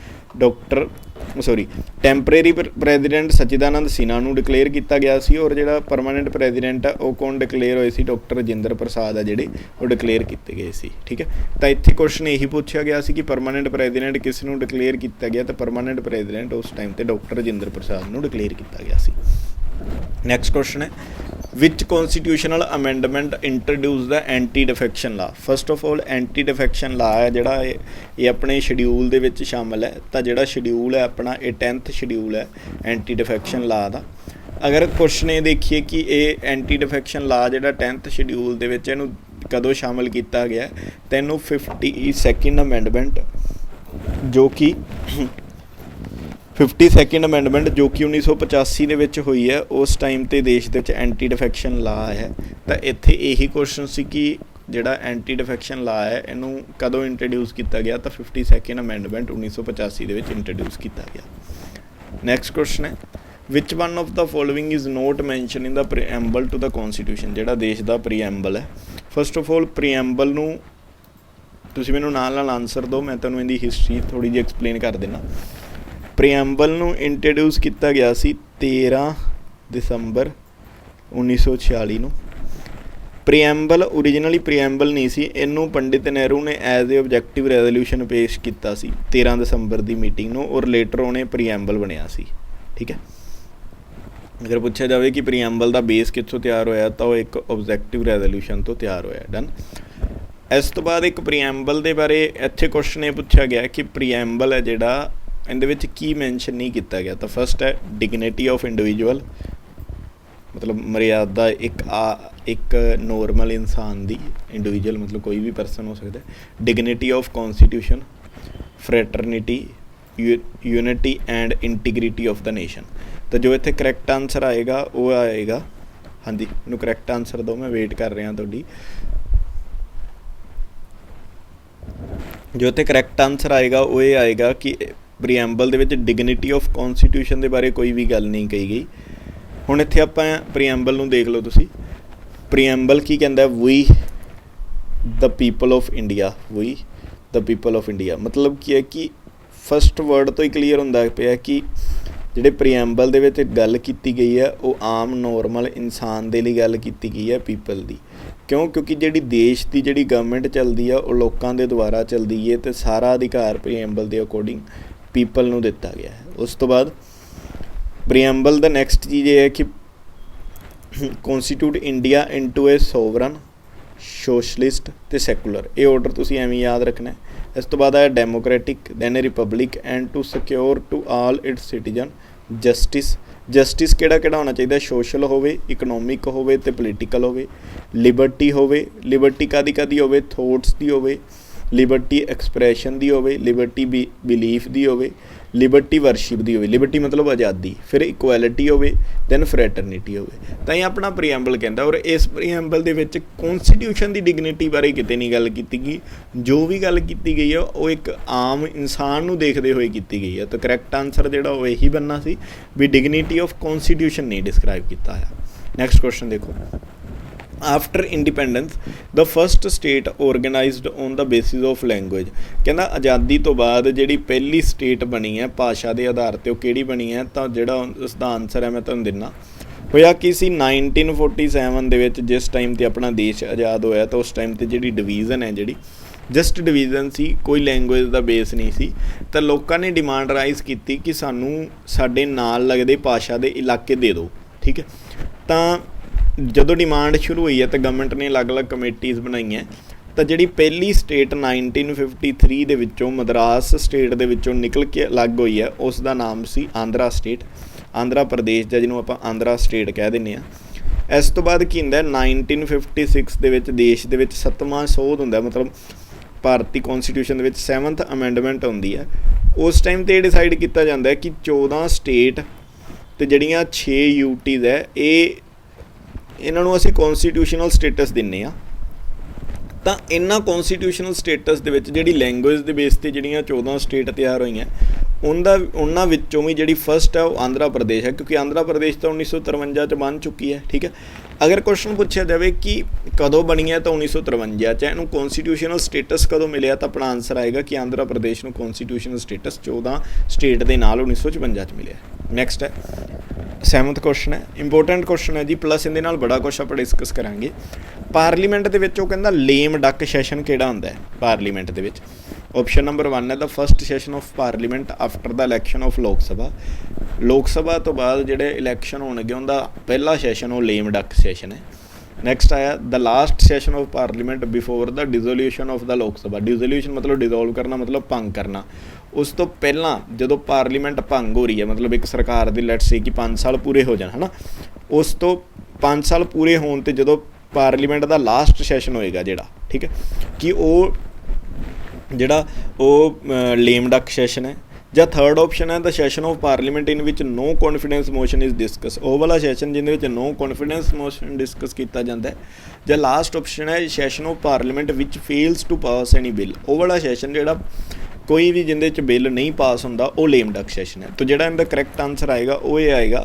ਟੈਂਪਰੇਰੀ ਪ੍ਰੈਜ਼ੀਡੈਂਟ ਸਚਿਦਾਨੰਦ ਸਿਨਹਾ ਨੂੰ ਡਿਕਲੇਅਰ ਕੀਤਾ ਗਿਆ ਸੀ, ਔਰ ਜਿਹੜਾ ਪਰਮਾਨੈਂਟ ਪ੍ਰੈਜ਼ੀਡੈਂਟ ਆ ਉਹ ਕੌਣ ਡਿਕਲੇਅਰ ਹੋਏ ਸੀ, ਡਾਕਟਰ ਰਾਜਿੰਦਰ ਪ੍ਰਸਾਦ ਆ ਜਿਹੜੇ ਉਹ ਡਿਕਲੇਅਰ ਕੀਤੇ ਗਏ ਸੀ, ਠੀਕ ਹੈ। ਤਾਂ ਇੱਥੇ ਕੁਐਸਚਨ ਇਹੀ ਪੁੱਛਿਆ ਗਿਆ ਸੀ ਕਿ ਪਰਮਾਨੈਂਟ ਪ੍ਰੈਜ਼ੀਡੈਂਟ ਕਿਸ ਨੂੰ ਡਿਕਲੇਅਰ ਕੀਤਾ ਗਿਆ, ਤਾਂ ਪਰਮਾਨੈਂਟ ਪ੍ਰੈਜ਼ੀਡੈਂਟ ਉਸ ਟਾਈਮ 'ਤੇ ਡਾਕਟਰ ਰਾਜਿੰਦਰ ਪ੍ਰਸਾਦ ਨੂੰ ਡਿਕਲੇਅਰ ਕੀਤਾ ਗਿਆ ਸੀ। ਨੈਕਸਟ ਕੁਐਸਚਨ ਹੈ, ਵਿਚ ਕੌਂਸਟੀਟਿਊਸ਼ਨਲ ਅਮੈਂਡਮੈਂਟ ਇੰਟਰੋਡਿਊਸ ਦਾ ਐਂਟੀ ਡਿਫੈਕਸ਼ਨ ਲਾ। First of all anti defection ਲਾ ਹੈ ਜਿਹੜਾ ਇਹ ਆਪਣੇ ਸ਼ਡਿਊਲ ਦੇ ਵਿੱਚ ਸ਼ਾਮਲ ਹੈ। ਤਾਂ ਜਿਹੜਾ ਸ਼ਡਿਊਲ ਹੈ ਆਪਣਾ ਇਹ 10th ਸ਼ਡਿਊਲ ਹੈ ਐਂਟੀ ਡਿਫੈਕਸ਼ਨ ਲਾ ਦਾ। ਅਗਰ ਕੁਐਸਚਨ ਇਹ ਦੇਖੀਏ ਕਿ ਇਹ ਐਂਟੀ ਡਿਫੈਕਸ਼ਨ ਲਾ ਜਿਹੜਾ 10th ਸ਼ਡਿਊਲ ਦੇ ਵਿੱਚ ਇਹਨੂੰ ਕਦੋਂ ਸ਼ਾਮਲ ਕੀਤਾ ਗਿਆ, ਤਾਂ ਇਹਨੂੰ 52nd ਅਮੈਂਡਮੈਂਟ ਜੋ ਕਿ 52nd ਅਮੈਂਡਮੈਂਟ ਜੋ ਕਿ 1985 ਦੇ ਵਿੱਚ ਹੋਈ ਹੈ, ਉਸ ਟਾਈਮ 'ਤੇ ਦੇਸ਼ ਦੇ ਵਿੱਚ ਐਂਟੀ ਡਿਫੈਕਸ਼ਨ ਲਾ ਹੈ। ਤਾਂ ਇੱਥੇ ਇਹੀ ਕੁਐਸਚਨ ਸੀ ਕਿ ਜਿਹੜਾ ਐਂਟੀ ਡਿਫੈਕਸ਼ਨ ਲਾ ਹੈ ਇਹਨੂੰ ਕਦੋਂ ਇੰਟਰੋਡਿਊਸ ਕੀਤਾ ਗਿਆ, ਤਾਂ 52nd ਅਮੈਂਡਮੈਂਟ 1985 ਦੇ ਵਿੱਚ ਇੰਟਰੋਡਿਊਸ ਕੀਤਾ ਗਿਆ। ਨੈਕਸਟ ਕੁਐਸਚਨ ਹੈ, which one of the following is not mention in the preamble to the constitution. ਜਿਹੜਾ ਦੇਸ਼ ਦਾ ਪ੍ਰੀਐਂਬਲ ਹੈ, ਫਸਟ ਆਫ ਆਲ ਪ੍ਰੀਐਂਬਲ ਨੂੰ ਤੁਸੀਂ ਮੈਨੂੰ ਨਾਲ ਆਨਸਰ ਦਿਓ, ਮੈਂ ਤੁਹਾਨੂੰ ਇਹਦੀ ਹਿਸਟਰੀ ਥੋੜ੍ਹੀ ਜਿਹੀ ਐਕਸਪਲੇਨ ਕਰ ਦਿੰਦਾ। ਪ੍ਰੀਐਂਬਲ ਨੂੰ ਇੰਟਰੋਡਿਊਸ ਕੀਤਾ ਗਿਆ ਸੀ 13 ਦਸੰਬਰ 1946 ਨੂੰ। ਪ੍ਰੀਐਂਬਲ ਓਰੀਜਨਲੀ ਪ੍ਰੀਐਂਬਲ ਨਹੀਂ ਸੀ, ਇਹਨੂੰ ਪੰਡਿਤ ਨਹਿਰੂ ਨੇ ਐਜ਼ ਏ ਆਬਜੈਕਟਿਵ ਰੈਜ਼ੋਲਿਊਸ਼ਨ ਪੇਸ਼ ਕੀਤਾ ਸੀ 13 ਦਸੰਬਰ ਦੀ ਮੀਟਿੰਗ ਨੂੰ, ਔਰ ਲੇਟਰ ਉਹਨੇ ਪ੍ਰੀਐਂਬਲ ਬਣਿਆ ਸੀ, ਠੀਕ ਹੈ। ਅਗਰ ਪੁੱਛਿਆ ਜਾਵੇ ਕਿ ਪ੍ਰੀਐਂਬਲ ਦਾ ਬੇਸ ਕਿੱਥੋਂ ਤਿਆਰ ਹੋਇਆ, ਤਾਂ ਉਹ ਇੱਕ ਆਬਜੈਕਟਿਵ ਰੈਜ਼ੋਲਿਊਸ਼ਨ ਤੋਂ ਤਿਆਰ ਹੋਇਆ। ਡਨ। ਇਸ ਤੋਂ ਬਾਅਦ ਇੱਕ ਪ੍ਰੀਐਂਬਲ ਦੇ ਬਾਰੇ ਇੱਥੇ ਕੁਐਸਚਨ ਇਹ ਪੁੱਛਿਆ ਗਿਆ ਕਿ ਪ੍ਰੀਐਂਬਲ ਹੈ ਜਿਹੜਾ ਇਹਦੇ ਵਿੱਚ ਕੀ ਮੈਂਸ਼ਨ ਨਹੀਂ ਕੀਤਾ ਗਿਆ। ਤਾਂ ਫਸਟ ਹੈ ਡਿਗਨਿਟੀ ਆਫ ਇੰਡੀਵਿਜੂਅਲ, ਮਤਲਬ ਮਰਿਆਦਾ ਇੱਕ ਨੋਰਮਲ ਇਨਸਾਨ ਦੀ, ਇੰਡੀਵਿਜੂਅਲ ਮਤਲਬ ਕੋਈ ਵੀ ਪਰਸਨ ਹੋ ਸਕਦਾ। Dignity of constitution, fraternity, unity and integrity of the nation. ਤਾਂ ਜੋ ਇੱਥੇ ਕਰੈਕਟ ਆਨਸਰ ਆਏਗਾ ਉਹ ਆਏਗਾ, ਹਾਂਜੀ ਮੈਨੂੰ ਕਰੈਕਟ ਆਨਸਰ ਦਿਓ, ਮੈਂ ਵੇਟ ਕਰ ਰਿਹਾ ਤੁਹਾਡੀ। ਜੋ ਇੱਥੇ ਕਰੈਕਟ ਆਨਸਰ ਆਏਗਾ ਉਹ ਇਹ ਆਏਗਾ ਕਿ ਪ੍ਰੀਐਂਬਲ ਦੇ ਵਿੱਚ ਡਿਗਨਿਟੀ ਆਫ ਕੌਂਸਟੀਟਿਊਸ਼ਨ ਦੇ ਬਾਰੇ ਕੋਈ ਵੀ ਗੱਲ ਨਹੀਂ ਕਹੀ ਗਈ। ਹੁਣ ਇੱਥੇ ਆਪਾਂ ਪ੍ਰੀਐਂਬਲ ਨੂੰ ਦੇਖ ਲਓ ਤੁਸੀਂ। ਪ੍ਰੀਐਂਬਲ ਕੀ ਕਹਿੰਦਾ, we the people of India, we the people of India. ਮਤਲਬ ਕੀ ਹੈ ਕਿ ਫਸਟ ਵਰਡ ਤੋਂ ਹੀ ਕਲੀਅਰ ਹੁੰਦਾ ਪਿਆ ਕਿ ਜਿਹੜੇ ਪ੍ਰੀਐਂਬਲ ਦੇ ਵਿੱਚ ਗੱਲ ਕੀਤੀ ਗਈ ਹੈ ਉਹ ਆਮ ਨੋਰਮਲ ਇਨਸਾਨ ਦੇ ਲਈ ਗੱਲ ਕੀਤੀ ਗਈ ਹੈ, ਪੀਪਲ ਦੀ। क्यों? क्योंकि जिहड़ी देश की जिहड़ी गवर्नमेंट चलती है वो लोगों के द्वारा चलती है तो सारा अधिकार प्रीएम्बल के अकॉर्डिंग पीपल नूं दिता गया है। उस तो बाद प्रीएम्बल दा नैक्सट चीज़ ये है कि constitute India into a sovereign socialist ते सैकुलर, ये ऑर्डर तुसीं एवें याद रखना है। इस तो बाद आया democratic, then republic and to secure to all its citizen justice. Justice किहड़ा किहड़ा होना चाहिए? सोशल होवे, इकनोमिक होवे ते पोलीटिकल होवे। लिबर्टी होवे, लिबर्टी कादी कादी होवे? थॉट्स दी होवे, लिबर्टी एक्सप्रैशन दी होवे, लिबर्टी बिलीफ दी होवे, लिबर्टी वर्शिप दी होवे। लिबर्टी मतलब आज़ादी, फिर इक्वैलिटी होवे, दैन फ्रैटरनिटी होवे। तां ही अपना प्रीएम्बल कहता। और इस प्रीएम्बल दे विच कॉन्स्टिट्यूशन की डिगनिटी बारे किते नहीं गल कीती गई। जो भी गल कीती गई है वो एक आम इंसान नूं देखते हुए की गई है। तो करैक्ट आंसर जिहड़ा वो यही बनना सी भी डिगनिटी ऑफ कॉन्स्टिट्यूशन नहीं डिस्क्राइब किया है। नैक्सट क्वेश्चन देखो, after independence the first state organised on the basis of language. कहना आज़ादी तो बाद जिहड़ी पहली स्टेट बनी है भाषा के आधार पर, किहड़ी बनी है? तो जिहड़ा उसका आंसर है मैं तुहानूं दिना, होया कि सी 1947 दे विच जिस टाइम ते अपना देश आज़ाद होया तो उस टाइम ते जिहड़ी डिवीज़न है जिहड़ी जस्ट डिवीज़न सी, कोई लैंगुएज का बेस नहीं सी। तो लोगों ने डिमांड राइज की कि सानू साडे नाल लगदे भाषा के इलाके दे दो, ठीक है। तो जदों डिमांड शुरू हुई है तो गवर्नमेंट ने अलग अलग कमेटीज़ बनाई हैं। तो जिहड़ी पहली स्टेट 1953 दे विचों मद्रास स्टेट दे विचों निकल के अलग हुई है, उसका नाम सी आंध्रा स्टेट, आंध्रा प्रदेश जिन्होंने आपां आंध्रा स्टेट कह दिंदे आ। इस तो बाद की हुंदा 1956 दे विच देश दे विच 7वां सोध हुंदा, मतलब भारती कॉन्स्टिट्यूशन दे विच 7th अमेंडमेंट होंदी है। उस टाइम ते डिसाइड किया जाता है कि 14 स्टेट ते जिहड़ियां 6 यूटीज़ है ये इन्हां नूं असीं कॉन्स्टिट्यूशनल स्टेटस दिंने आ। तो इन्हां कॉन्स्टिट्यूशनल स्टेटस दे विच जिहड़ी लैंगुएज दे बेस ते जिहड़ियां 14 स्टेट तैयार होईयां उन्हां विच्चों भी जिहड़ी फस्ट है वो आंध्रा प्रदेश है, क्योंकि आंध्रा प्रदेश तो 1953 च बन चुकी है, ठीक है। अगर क्वेश्चन पूछा जाए कि कदों बनी है तो 1953 च, इन्हूं कॉन्स्टिट्यूशनल स्टेटस कदों मिलिया, तो अपना आंसर आएगा कि आंध्रा प्रदेश नूं कॉन्स्टिट्यूशनल स्टेटस 14 स्टेट के नाल 1956 च मिलिया। नैक्सट है 7th क्वेश्चन है, इंपोर्टेंट क्वेश्चन है जी, प्लस इहदे नाल बड़ा कुछ आप डिस्कस करांगे। पार्लीमेंट दे विच ओह कहंदा लेम डक सैशन किहड़ा हुंदा है पार्लीमेंट दे विच? ऑप्शन नंबर 1 है the first session of parliament after the election of लोक सभा। लोक सभा तो बाद जिहड़े इलैक्शन होणगे उनका पहला सैशन वो लेम डक सैशन है। नैक्सट आया the last session of parliament before the dissolution of the लोक सभा। डिजोल्यूशन मतलब डिजोल्व करना, मतलब भंग करना। उस तो पहला जो पार्लीमेंट भंग हो रही है, मतलब एक सरकार की लेट्स से कि 5 साल पूरे हो जाए है ना, उस तो 5 साल पूरे होने ते जो पार्लीमेंट का लास्ट सैशन होएगा जिहड़ा, ठीक है, कि वो जिहड़ा वो लेम डक सैशन है। ਜਾਂ थर्ड ऑप्शन है the session of parliament in which no confidence motion is discuss. वो वाला सैशन जिन्हें नो कॉन्फिडेंस मोशन डिस्कस किया जाता है। ਜਾਂ लास्ट ऑप्शन है session of parliament which fails to pass any bill. वो वाला सैशन जिहड़ा कोई भी जिंदे च बिल नहीं पास होंदा वो लेम डक सैशन है। तो जिहड़ा इनका करैक्ट आंसर आएगा वो ये आएगा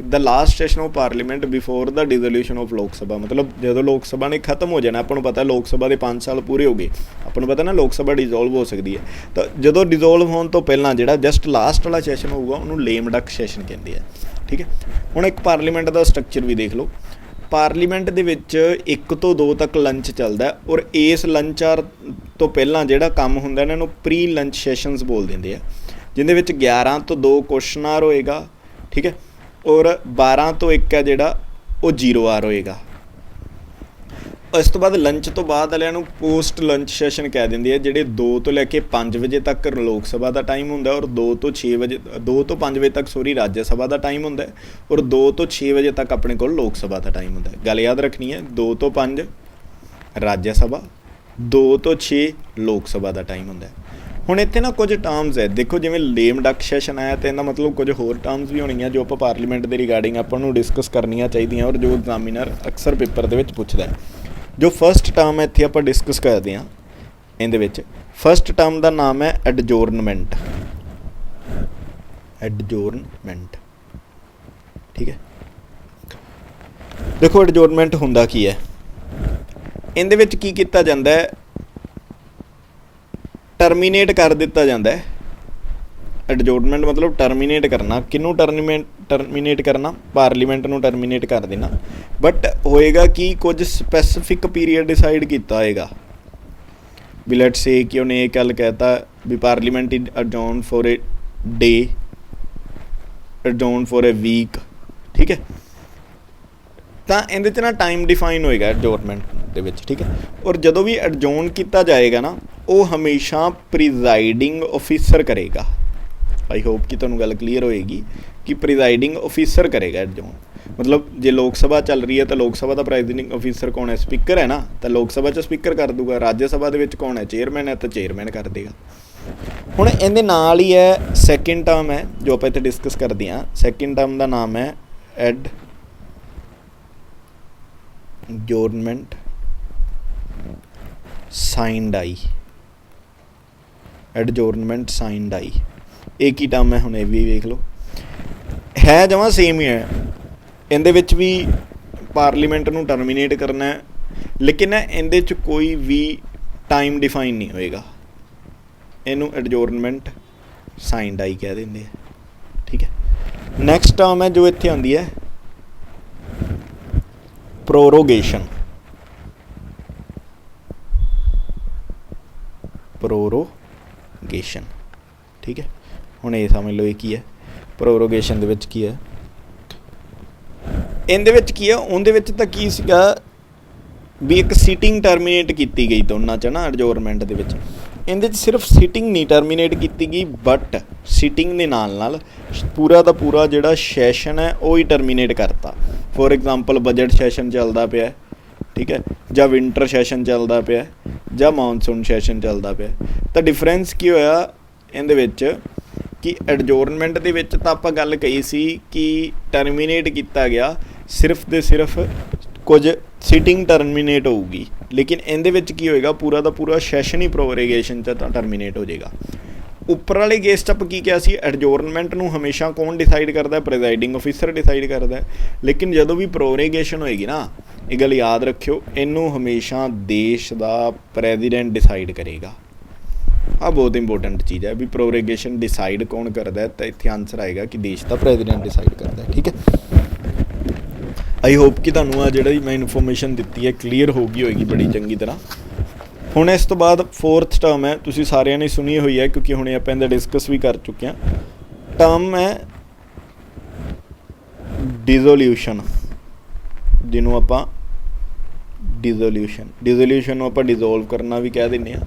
the last session of parliament before the dissolution of लोक सभा। मतलब जो लोक सभा ने खत्म हो जाना, आपको पता लोक सभा के 5 साल पूरे हो गए, आपको पता ना लोक सभा डिजोल्व हो सकती है। तो जो डिजोल्व होने तो पहला जिहड़ा जस्ट लास्ट वाला सैशन होगा उन्होंने लेम डक सैशन कहते हैं, ठीक है। हुण एक पार्लीमेंट का स्ट्रक्चर भी देख लो। पार्लीमेंट दे विच 1 ਤੋਂ 2 तक लंच चलता है और इस लंच आर तो पहला जिहड़ा काम हुंदा इन्हां नूं प्री लंच सैशनस बोल दिंदे आ, जिहदे विच 11 ਤੋਂ 2 क्वेश्चन आर होएगा, ठीक है, और 12 ਤੋਂ 1 है जिहड़ा वो 0 आर होएगा। इस तो बाद लंच तो बाद वालिਆਂ ਨੂੰ पोस्ट लंच सैशन कह ਦਿੰਦੇ ਆ, ਜਿਹੜੇ 2 ਤੋਂ ਲੈ ਕੇ 5 ਵਜੇ तक लोक सभा का टाइम ਹੁੰਦਾ और 2 ਤੋਂ 6 ਵਜੇ 2 ਤੋਂ 5 ਵਜੇ तक सॉरी राज्य सभा का टाइम ਹੁੰਦਾ और 2 ਤੋਂ 6 ਵਜੇ तक ਆਪਣੇ ਕੋਲ लोक सभा का टाइम ਹੁੰਦਾ। ਗੱਲ याद रखनी है 2 ਤੋਂ 5 राज्य सभा, 2 ਤੋਂ 6 लोक सभा का टाइम ਹੁੰਦਾ। ਹੁਣ ਇੱਥੇ ਨਾ ਕੁਝ ਟਰਮਸ ਹੈ, ਦੇਖੋ ਜਿਵੇਂ ਲੇਮ ਡਕ ਸੈਸ਼ਨ ਆਇਆ ਤਾਂ ਇਹਦਾ ਮਤਲਬ ਕੁਝ ਹੋਰ ਟਰਮਸ ਵੀ ਹੋਣੀਆਂ ਜੋ ਆਪਾਂ ਪਾਰਲੀਮੈਂਟ ਦੇ ਰਿਗਾਰਡਿੰਗ ਆਪਾਂ ਨੂੰ ਡਿਸਕਸ ਕਰਨੀਆਂ ਚਾਹੀਦੀਆਂ ਔਰ ਜੋ ਐਗਜ਼ਾਮੀਨਰ ਅਕਸਰ ਪੇਪਰ ਦੇ ਵਿੱਚ ਪੁੱਛਦਾ ਹੈ। जो फस्ट टर्म है इत्थे आपां डिस्कस करते हैं, इहदे विच फस्ट टर्म का नाम है एडजोर्नमेंट। एडजोर्नमेंट, ठीक है। देखो एडजोर्नमेंट हुंदा की है, इहदे विच की कीता जांदा है, टर्मीनेट कर दिता जाता है ਐਡਜੋਰਨਮੈਂਟ मतलब टर्मीनेट करना, किनू टर्मीनेट करना, पार्लीमेंट नू टर्मीनेट कर देना। बट होएगा कि कुछ स्पैसिफिक पीरीयड डिसाइड किया होएगा भी लेट्स से कि उन्हें एक गल कहता भी parliament is adjourn for a day, adjourn for a week, ठीक है। तो इहदे च ना टाइम डिफाइन होएगा एडजोरनमेंट दे विच, ठीक है। और जदों भी एडजोर्न किया जाएगा ना वो हमेशा प्रिजाइडिंग ऑफिसर करेगा। आई होप कि तुहानूं गल क्लीयर होएगी कि प्रिजाइडिंग ऑफिसर करेगा एडजोर्न। मतलब जे लोक सभा चल रही है तो लोक सभा का प्रेजिडिंग ऑफिसर कौन है, स्पीकर है ना, तो लोक सभा च स्पीकर कर दूगा। राज्य सभा दे विच कौन है, चेयरमैन है, तो चेयरमैन कर देगा। हुण इहदे नाल ही है सैकेंड टर्म है जो आपां इत्थे डिस्कस करदे हां। सैकेंड टर्म का नाम है एडजोरनमेंट साइंड आई, एडजोरनमेंट साइंड आई। एक ही टर्म है, हुण ये भी वेख लो, है जमा सेम ही है। इहदे विच भी पार्लीमेंट नूं टर्मीनेट करना है, लेकिन इहदे च कोई भी टाइम डिफाइन नहीं होएगा। इनू एडजोरनमेंट साइंड आई कह देंगे, ठीक है। नैक्सट टर्म है जो इत्थे आंदी है प्रोरोगेशन। प्रोरोगेशन, ठीक है। हुण ये समझ लो ये की है प्रोरोगेशन दे विच की है, इहदे विच की है, उहदे विच तां की सीगा भी एक सीटिंग टर्मीनेट की गई दोनों च ना एडजोरनमेंट दे विच। इहदे च सिर्फ सीटिंग नहीं टर्मीनेट की गई, बट सीटिंग दे नाल नाल पूरा दा पूरा जिहड़ा सैशन है वो ही टर्मीनेट करता। फॉर एग्जाम्पल बजट सैशन चलदा पिया, ठीक है, जां विंटर सैशन चलदा पिया, जां मॉनसून सैशन चलदा पिया। तो डिफरेंस की होया इहदे विच कि एडजोरनमेंट दे विच तां आपां गल कही सी कि टर्मीनेट किया गया, सिर्फ दे सिर्फ कुछ सीटिंग टर्मीनेट होगी, लेकिन इहदे विच की होएगा पूरा दा पूरा सैशन ही प्रोरोगेशन च टर्मीनेट हो जाएगा। उपर वाले केस च की क्या सी, एडजोरनमेंट नूं हमेशा कौन डिसाइड करता है, प्रिजाइडिंग ऑफिसर डिसाइड करता है। लेकिन जदों भी प्रोरोगेशन होएगी ना, ये गल याद रखियो, इनू हमेशा देश का प्रेजिडेंट डिसाइड करेगा। आ बहुत इंपोर्टेंट चीज़ है भी प्रोरोगेशन डिसाइड कौन करता है, तो इत्थे आंसर आएगा कि देश का प्रेजिडेंट डिसाइड करता है, ठीक है। आई होप कि तुहानूं आ जिहड़ी मैं इन्फॉर्मेशन दी है क्लीयर हो गई होएगी बड़ी चंगी तरह। हुण इस तो बाद फोर्थ टर्म है, तुसीं सारिਆਂ ने सुनी हुई है क्योंकि हुणे आपां इहदा डिस्कस भी कर चुके हैं। टर्म है डिसोल्यूशन, जिन्हों आपां डिसोल्यूशन आपां डिसोल्व करना भी कह दिंदे आ।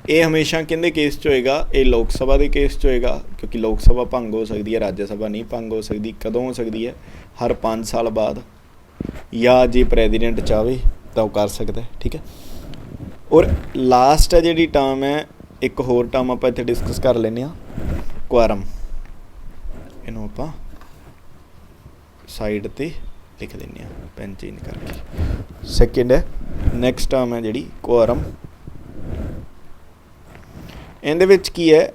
ये हमेशा किहदे केस च होएगा, ये लोक सभा के केस च होएगा, क्योंकि लोक सभा भंग हो सकती है, राज्य सभा नहीं भंग हो सकती। कदों हो सकती है, हर 5 साल बाद, या जे प्रेजिडेंट चाहे तो वह कर सकता है, ठीक है। और लास्ट है जी टर्म है, एक होर टर्म आप इत्थे डिस्कस कर लेने, क्वारम। इनू आप साइड ते लिख देने, पेन चेंज करके। सैकेंड है, नैक्सट टर्म है जी क्वारम। इहदे विच की है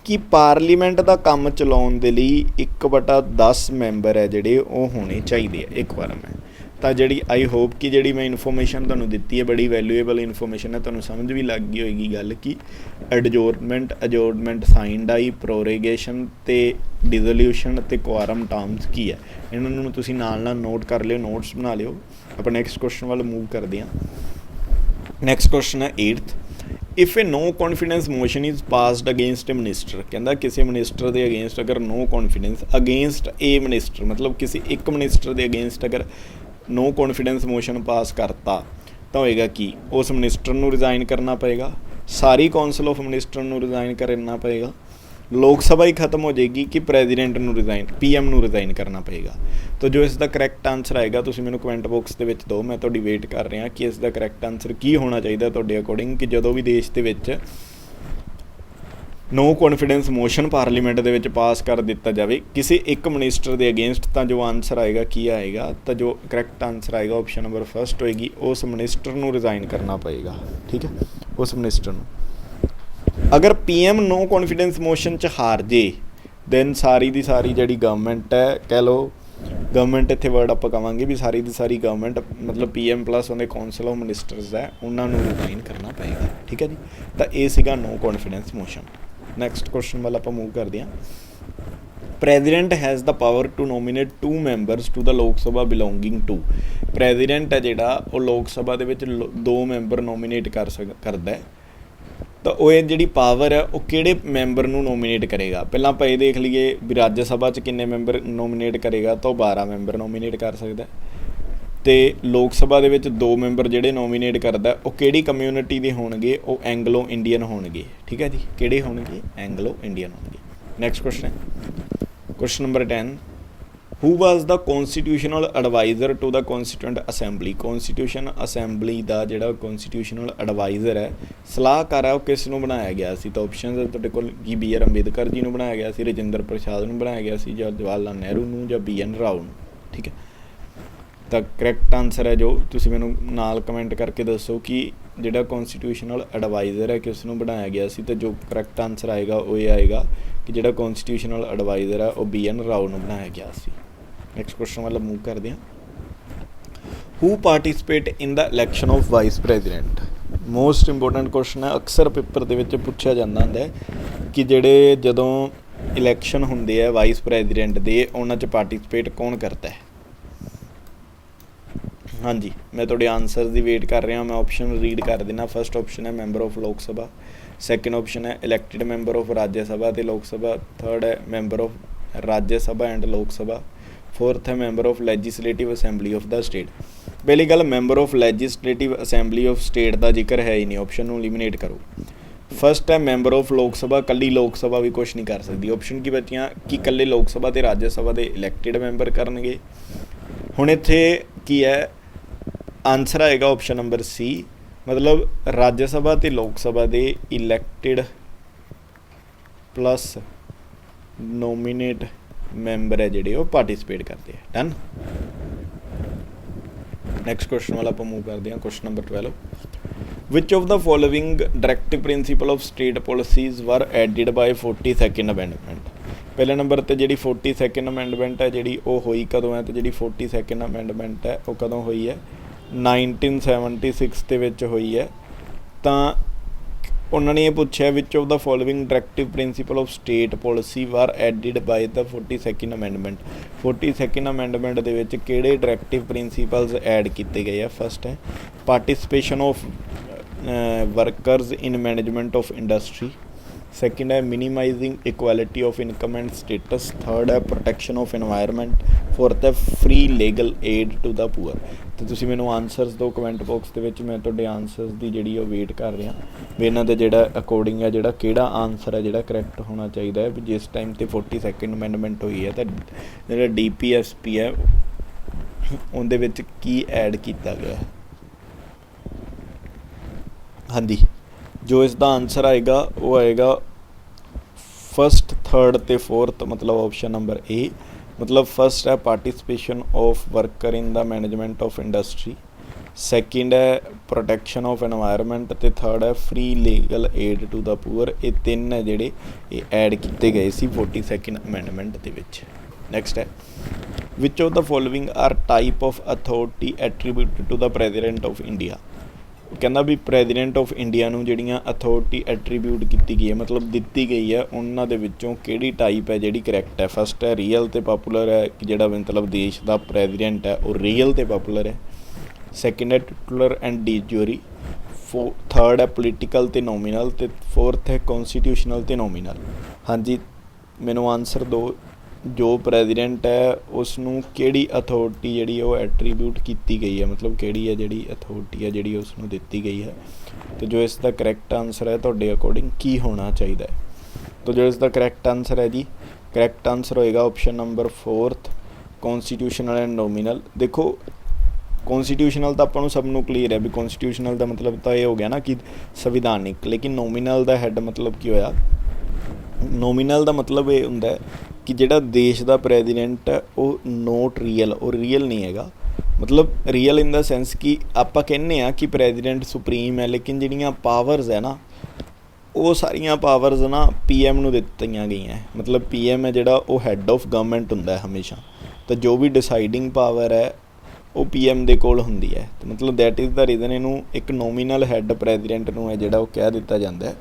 कि पार्लीमेंट का काम चलाउण दे लई 1/10 मैंबर है जिहड़े वो होने चाहिए, एक क्वारम है। तो जी आई होप कि जी मैं इन्फॉर्मेशन तुहानूं दित्ती है बड़ी वैल्यूएबल इन्फॉर्मेशन है, तुहानूं समझ भी लग गई होएगी गल कि एडजोरनमेंट साइंड आई, प्रोरोगेशन ते डिसोल्यूशन ते क्वारम टर्म्स की है। इन्होंने तुसीं नाल नाल नोट कर लियो, नोट्स बना लियो। ਆਪਾਂ नैक्सट क्वेश्चन वाल मूव करते हैं। नैक्सट क्वेश्चन है 8th, if a no confidence motion is passed against a minister. कहता किसी मिनिस्टर के अगेंस्ट अगर no confidence against a minister, मतलब किसी एक मिनिस्टर के अगेंस्ट अगर नो कॉन्फिडेंस मोशन पास करता तो होएगा कि उस मिनिस्टर नूं रिज़ाइन करना पएगा, सारी कौंसल ऑफ मिनिस्टर नूं रिज़ाइन करना पएगा, लोक सभा ही खत्म हो जाएगी कि प्रेजिडेंट नूं रिज़ाइन PM नूं रिज़ाइन करना पएगा। तो जो इसका करैक्ट आंसर आएगा तुसीं मैनूं कमेंट बॉक्स दे विच दो, मैं तुहाडी वेट कर रहा कि इसका करैक्ट आंसर की होना चाहिए तुहाडे अकॉर्डिंग, कि जदों भी देश दे विच नो कॉन्फिडेंस मोशन पार्लीमेंट दे विच पास कर दिता जाए किसी एक मिनिस्टर के अगेंस्ट, तो जो आंसर आएगा की आएगा, तो जो करैक्ट आंसर आएगा ऑप्शन नंबर फर्स्ट होएगी, उस मिनिस्टर नूं रिज़ाइन करना पएगा, ठीक है, उस मिनिस्टर नूं। अगर PM नो कॉन्फिडेंस मोशन च हार जे दैन सारी दी सारी जी गवर्नमेंट है, कह लो गवर्नमेंट इत्थे वर्ड आप कहांगे भी सारी दी सारी गवर्नमेंट मतलब PM प्लस उन्हें कौंसल ऑफ मिनिस्टर्स है उन्होंने रिज़ाइन करना पएगा, ठीक है जी। तो ये सीगा no confidence motion. Next question ਵੱਲ ਆਪਾਂ ਮੂਵ ਕਰਦੇ ਹਾਂ। President has the power to nominate 2 members to the Lok Sabha belonging to. President ਹੈ ਜਿਹੜਾ ਉਹ ਲੋਕ ਸਭਾ ਦੇ ਵਿੱਚ 2 ਮੈਂਬਰ ਨੋਮੀਨੇਟ ਕਰਦਾ ਹੈ, ਤਾਂ ਉਹ ਇਹ ਜਿਹੜੀ ਪਾਵਰ ਹੈ ਉਹ ਕਿਹੜੇ ਮੈਂਬਰ ਨੂੰ ਨੋਮੀਨੇਟ ਕਰੇਗਾ। ਪਹਿਲਾਂ ਆਪਾਂ ਇਹ ਦੇਖ ਲਈਏ ਵੀ ਰਾਜ ਸਭਾ 'ਚ ਕਿੰਨੇ ਮੈਂਬਰ ਨੋਮੀਨੇਟ ਕਰੇਗਾ, ਤਾਂ ਉਹ 12 ਮੈਂਬਰ ਨੋਮੀਨੇਟ ਕਰ ਸਕਦਾ। ਅਤੇ ਲੋਕ ਸਭਾ ਦੇ ਵਿੱਚ 2 ਮੈਂਬਰ ਜਿਹੜੇ ਨੋਮੀਨੇਟ ਕਰਦਾ ਉਹ ਕਿਹੜੀ ਕਮਿਊਨਿਟੀ ਦੇ ਹੋਣਗੇ, ਉਹ ਐਂਗਲੋ ਇੰਡੀਅਨ ਹੋਣਗੇ। ਠੀਕ ਹੈ ਜੀ, ਕਿਹੜੇ ਹੋਣਗੇ, ਐਂਗਲੋ ਇੰਡੀਅਨ ਹੋਣਗੇ। ਨੈਕਸਟ ਕੁਐਸਚਨ ਹੈ question number 10, who was the constitutional adviser to the constituent assembly. Constitution assembly ਦਾ ਜਿਹੜਾ ਕੌਨਸਟੀਟਿਊਸ਼ਨਲ ਐਡਵਾਈਜ਼ਰ ਹੈ, ਸਲਾਹਕਾਰ ਹੈ, ਉਹ ਕਿਸ ਨੂੰ ਬਣਾਇਆ ਗਿਆ ਸੀ। ਤਾਂ ਆਪਸ਼ਨ ਤੁਹਾਡੇ ਕੋਲ ਕੀ ਬੀ ਆਰ ਅੰਬੇਦਕਰ ਜੀ ਨੂੰ ਬਣਾਇਆ ਗਿਆ ਸੀ, ਰਜਿੰਦਰ ਪ੍ਰਸਾਦ ਨੂੰ ਬਣਾਇਆ ਗਿਆ ਸੀ, ਜਾਂ ਜਵਾਹਰ ਲਾਲ ਨਹਿਰੂ ਨੂੰ, ਜਾਂ ਬੀ ਐਨ ਰਾਓ ਨੂੰ। ਠੀਕ ਹੈ, ਤਾਂ ਕਰੈਕਟ ਆਨਸਰ ਹੈ ਜੋ ਤੁਸੀਂ ਮੈਨੂੰ ਨਾਲ ਕਮੈਂਟ ਕਰਕੇ ਦੱਸੋ ਕਿ ਜਿਹੜਾ ਕੌਨਸਟੀਟਿਊਸ਼ਨਲ ਐਡਵਾਈਜ਼ਰ ਹੈ ਕਿਸ ਨੂੰ ਬਣਾਇਆ ਗਿਆ ਸੀ। ਅਤੇ ਜੋ ਕਰੈਕਟ ਆਨਸਰ ਆਏਗਾ ਉਹ ਇਹ ਆਏਗਾ ਕਿ ਜਿਹੜਾ ਕੌਨਸਟੀਟਿਊਸ਼ਨਲ ਐਡਵਾਈਜ਼ਰ ਹੈ ਉਹ ਬੀ ਐਨ ਰਾਓ ਨੂੰ ਬਣਾਇਆ ਗਿਆ ਸੀ। ਨੈਕਸਟ ਕੁਐਸਚਨ ਵੱਲ ਮੂਵ ਕਰਦੇ ਹਾਂ। Who participate in the election of vice president. Most important question ਹੈ, ਅਕਸਰ ਪੇਪਰ ਦੇ ਵਿੱਚ ਪੁੱਛਿਆ ਜਾਂਦਾ ਹੁੰਦਾ ਹੈ ਕਿ ਜਿਹੜੇ ਜਦੋਂ ਇਲੈਕਸ਼ਨ ਹੁੰਦੇ ਆ ਵਾਈਸ ਪ੍ਰੈਜ਼ੀਡੈਂਟ ਦੇ, ਉਹਨਾਂ 'ਚ ਪਾਰਟੀਸਪੇਟ ਕੌਣ ਕਰਦਾ ਹੈ। ਹਾਂਜੀ, ਮੈਂ ਤੁਹਾਡੇ ਆਨਸਰ ਦੀ ਵੇਟ ਕਰ ਰਿਹਾ। ਮੈਂ ਆਪਸ਼ਨ ਰੀਡ ਕਰ ਦੇਣਾ। ਫਸਟ ਆਪਸ਼ਨ ਹੈ member of Lok Sabha, second option ਹੈ elected member of Rajya Sabha ਅਤੇ ਲੋਕ ਸਭਾ, ਥਰਡ ਹੈ member of Rajya Sabha and Lok Sabha, fourth ਹੈ member of legislative assembly of the state. ਪਹਿਲੀ ਗੱਲ, member of legislative assembly of state ਦਾ ਜ਼ਿਕਰ ਹੈ ਹੀ ਨਹੀਂ, ਆਪਸ਼ਨ ਨੂੰ ਐਲੀਮੀਨੇਟ ਕਰੋ। ਫਸਟ ਹੈ ਮੈਂਬਰ ਆਫ ਲੋਕ ਸਭਾ, ਇਕੱਲੀ ਲੋਕ ਸਭਾ ਵੀ ਕੁਛ ਨਹੀਂ ਕਰ ਸਕਦੀ। ਆਪਸ਼ਨ ਕੀ ਬਚੀਆਂ ਕਿ ਇਕੱਲੇ ਲੋਕ ਸਭਾ ਅਤੇ ਰਾਜ ਸਭਾ ਦੇ ਇਲੈਕਟਿਡ ਮੈਂਬਰ ਕਰਨਗੇ। ਹੁਣ ਇੱਥੇ ਕੀ ਹੈ, ਆਨਸਰ ਆਏਗਾ ਆਪਸ਼ਨ ਨੰਬਰ ਸੀ, ਮਤਲਬ ਰਾਜ ਸਭਾ ਅਤੇ ਲੋਕ ਸਭਾ ਦੇ ਇਲੈਕਟਿਡ ਪਲੱਸ ਨੋਮੀਨੇਟ ਮੈਂਬਰ ਹੈ ਜਿਹੜੇ ਉਹ ਪਾਰਟੀਸਪੇਟ ਕਰਦੇ ਆ। ਡਨ। ਨੈਕਸਟ ਕੁਐਸਚਨ ਵਾਲਾ ਆਪਾਂ ਮੂਵ ਕਰਦੇ ਹਾਂ। Question number 12, which of the following directive principal of state policies ਵਰ ਐਡਿਡ ਬਾਈ 42nd ਅਮੈਂਡਮੈਂਟ। ਪਹਿਲੇ ਨੰਬਰ 'ਤੇ ਜਿਹੜੀ 42nd ਅਮੈਂਡਮੈਂਟ ਹੈ ਜਿਹੜੀ ਉਹ ਹੋਈ ਕਦੋਂ ਹੈ, ਅਤੇ ਜਿਹੜੀ 42nd ਅਮੈਂਡਮੈਂਟ ਹੈ ਉਹ ਕਦੋਂ ਹੋਈ ਹੈ, 1976 ਦੇ ਵਿੱਚ ਹੋਈ ਹੈ। ਤਾਂ ਉਹਨਾਂ ਨੇ ਇਹ ਪੁੱਛਿਆ which of the following directive principal of state policy ਵਰ ਐਡਿਡ ਬਾਈ ਦਾ 42nd ਅਮੈਂਡਮੈਂਟ। 42nd ਅਮੈਂਡਮੈਂਟ ਦੇ ਵਿੱਚ ਕਿਹੜੇ ਡਾਇਰੈਕਟਿਵ ਪ੍ਰਿੰਸੀਪਲਸ ਐਡ ਕੀਤੇ ਗਏ ਆ। ਫਸਟ ਹੈ participation of workers in management of industry, second ਹੈ minimising equality of income and status, third ਹੈ ਪ੍ਰੋਟੈਕਸ਼ਨ ਆਫ ਇਨਵਾਇਰਮੈਂਟ, ਫੋਰਥ ਹੈ free legal aid to the poor. ਅਤੇ ਤੁਸੀਂ ਮੈਨੂੰ ਆਨਸਰਸ ਦਿਓ ਕਮੈਂਟ ਬਾਕਸ ਦੇ ਵਿੱਚ। ਮੈਂ ਤੁਹਾਡੇ ਆਨਸਰਸ ਦੀ ਜਿਹੜੀ ਉਹ ਵੇਟ ਕਰ ਰਿਹਾ ਵੀ ਇਹਨਾਂ ਦੇ ਜਿਹੜਾ ਅਕੋਰਡਿੰਗ ਹੈ ਜਿਹੜਾ ਕਿਹੜਾ ਆਨਸਰ ਹੈ ਜਿਹੜਾ ਕਰੈਕਟ ਹੋਣਾ ਚਾਹੀਦਾ ਹੈ। ਵੀ ਜਿਸ ਟਾਈਮ 'ਤੇ 42nd ਅਮੈਂਡਮੈਂਟ ਹੋਈ ਹੈ ਤਾਂ ਜਿਹੜਾ DPSP ਹੈ ਉਹਦੇ ਵਿੱਚ ਕੀ ਐਡ ਕੀਤਾ ਗਿਆ। ਹਾਂਜੀ, ਜੋ ਇਸ ਦਾ ਆਨਸਰ ਆਏਗਾ ਉਹ ਆਏਗਾ ਫਸਟ, ਥਰਡ ਅਤੇ ਫੋਰਥ, ਮਤਲਬ ਆਪਸ਼ਨ ਨੰਬਰ ਏ। ਮਤਲਬ ਫਸਟ ਹੈ participation of worker in the management of industry, second ਹੈ ਪ੍ਰੋਟੈਕਸ਼ਨ ਆਫ ਇਨਵਾਇਰਮੈਂਟ ਅਤੇ ਥਰਡ ਹੈ free legal aid to the poor. ਇਹ ਤਿੰਨ ਹੈ ਜਿਹੜੇ ਇਹ ਐਡ ਕੀਤੇ ਗਏ ਸੀ 42nd ਅਮੈਂਡਮੈਂਟ ਦੇ ਵਿੱਚ। ਨੈਕਸਟ ਹੈ which of the following are type of authority attributed to the president of India. ਕਹਿੰਦਾ ਵੀ ਪ੍ਰੈਜ਼ੀਡੈਂਟ ਆਫ ਇੰਡੀਆ ਨੂੰ ਜਿਹੜੀਆਂ ਅਥੋਰਟੀ ਐਟਰੀਬਿਊਟ ਕੀਤੀ ਗਈ ਹੈ, ਮਤਲਬ ਦਿੱਤੀ ਗਈ ਹੈ, ਉਹਨਾਂ ਦੇ ਵਿੱਚੋਂ ਕਿਹੜੀ ਟਾਈਪ ਹੈ ਜਿਹੜੀ ਕਰੈਕਟ ਹੈ। ਫਸਟ ਹੈ ਰੀਅਲ ਅਤੇ ਪਾਪੂਲਰ ਹੈ, ਕਿ ਜਿਹੜਾ ਮਤਲਬ ਦੇਸ਼ ਦਾ ਪ੍ਰੈਜ਼ੀਡੈਂਟ ਹੈ ਉਹ ਰੀਅਲ ਅਤੇ ਪਾਪੂਲਰ ਹੈ। ਸੈਕਿੰਡ ਹੈ ਟਿਟੂਲਰ ਐਂਡ ਡੀ ਜੂਰੀ, ਥਰਡ ਹੈ ਪੋਲੀਟੀਕਲ ਅਤੇ ਨੋਮੀਨਲ, ਅਤੇ ਫੋਰਥ ਹੈ ਕੌਨਸਟੀਟਿਊਸ਼ਨਲ ਅਤੇ ਨੋਮੀਨਲ। ਹਾਂਜੀ, ਮੈਨੂੰ ਆਨਸਰ ਦਿਓ ਜੋ ਪ੍ਰੈਜ਼ੀਡੈਂਟ ਹੈ ਉਸ ਨੂੰ ਕਿਹੜੀ ਅਥੋਰਟੀ ਜਿਹੜੀ ਉਹ ਐਟਰੀਬਿਊਟ ਕੀਤੀ ਗਈ ਹੈ, ਮਤਲਬ ਕਿਹੜੀ ਹੈ ਜਿਹੜੀ ਅਥੋਰਟੀ ਹੈ ਜਿਹੜੀ ਉਸ ਨੂੰ ਦਿੱਤੀ ਗਈ ਹੈ। ਅਤੇ ਜੋ ਇਸ ਦਾ ਕਰੈਕਟ ਆਨਸਰ ਹੈ ਤੁਹਾਡੇ ਅਕੋਰਡਿੰਗ ਕੀ ਹੋਣਾ ਚਾਹੀਦਾ ਹੈ। ਤਾਂ ਜੋ ਇਸ ਦਾ ਕਰੈਕਟ ਆਨਸਰ ਹੈ ਜੀ, ਕਰੈਕਟ ਆਨਸਰ ਹੋਏਗਾ option number fourth constitutional and nominal. ਦੇਖੋ ਕੌਨਸਟੀਟਿਊਸ਼ਨਲ ਤਾਂ ਆਪਾਂ ਨੂੰ ਸਭ ਨੂੰ ਕਲੀਅਰ ਹੈ ਵੀ ਕੌਨਸਟੀਟਿਊਸ਼ਨਲ ਦਾ ਮਤਲਬ ਤਾਂ ਇਹ ਹੋ ਗਿਆ ਨਾ ਕਿ ਸੰਵਿਧਾਨਿਕ, ਲੇਕਿਨ ਨੋਮੀਨਲ ਦਾ ਹੈਡ ਮਤਲਬ ਕੀ ਹੋਇਆ। ਨੋਮੀਨਲ ਦਾ ਮਤਲਬ ਇਹ ਹੁੰਦਾ ਕਿ ਜਿਹੜਾ ਦੇਸ਼ ਦਾ ਪ੍ਰੈਜ਼ੀਡੈਂਟ ਹੈ ਉਹ ਨੋਟ ਰੀਅਲ, ਉਹ ਰੀਅਲ ਨਹੀਂ ਹੈਗਾ। ਮਤਲਬ ਰੀਅਲ ਇਨ ਦਾ ਸੈਂਸ ਕਿ ਆਪਾਂ ਕਹਿੰਦੇ ਹਾਂ ਕਿ ਪ੍ਰੈਜ਼ੀਡੈਂਟ ਸੁਪਰੀਮ ਹੈ, ਲੇਕਿਨ ਜਿਹੜੀਆਂ ਪਾਵਰਸ ਹੈ ਨਾ ਉਹ ਸਾਰੀਆਂ ਪਾਵਰਸ ਨਾ PM ਨੂੰ ਦਿੱਤੀਆਂ ਗਈਆਂ। ਮਤਲਬ PM ਹੈ ਜਿਹੜਾ ਉਹ ਹੈੱਡ ਆਫ ਗਵਰਨਮੈਂਟ ਹੁੰਦਾ ਹੈ ਹਮੇਸ਼ਾ। ਤਾਂ ਜੋ ਵੀ ਡਿਸਾਈਡਿੰਗ ਪਾਵਰ ਹੈ ਉਹ PM ਦੇ ਕੋਲ ਹੁੰਦੀ ਹੈ। ਤੇ ਮਤਲਬ ਦੈਟ ਇਜ਼ ਦਾ ਰੀਜ਼ਨ ਇਹਨੂੰ ਇੱਕ ਨੋਮੀਨਲ ਹੈੱਡ ਪ੍ਰੈਜ਼ੀਡੈਂਟ ਨੂੰ ਹੈ ਜਿਹੜਾ ਉਹ ਕਹਿ ਦਿੱਤਾ ਜਾਂਦਾ ਹੈ,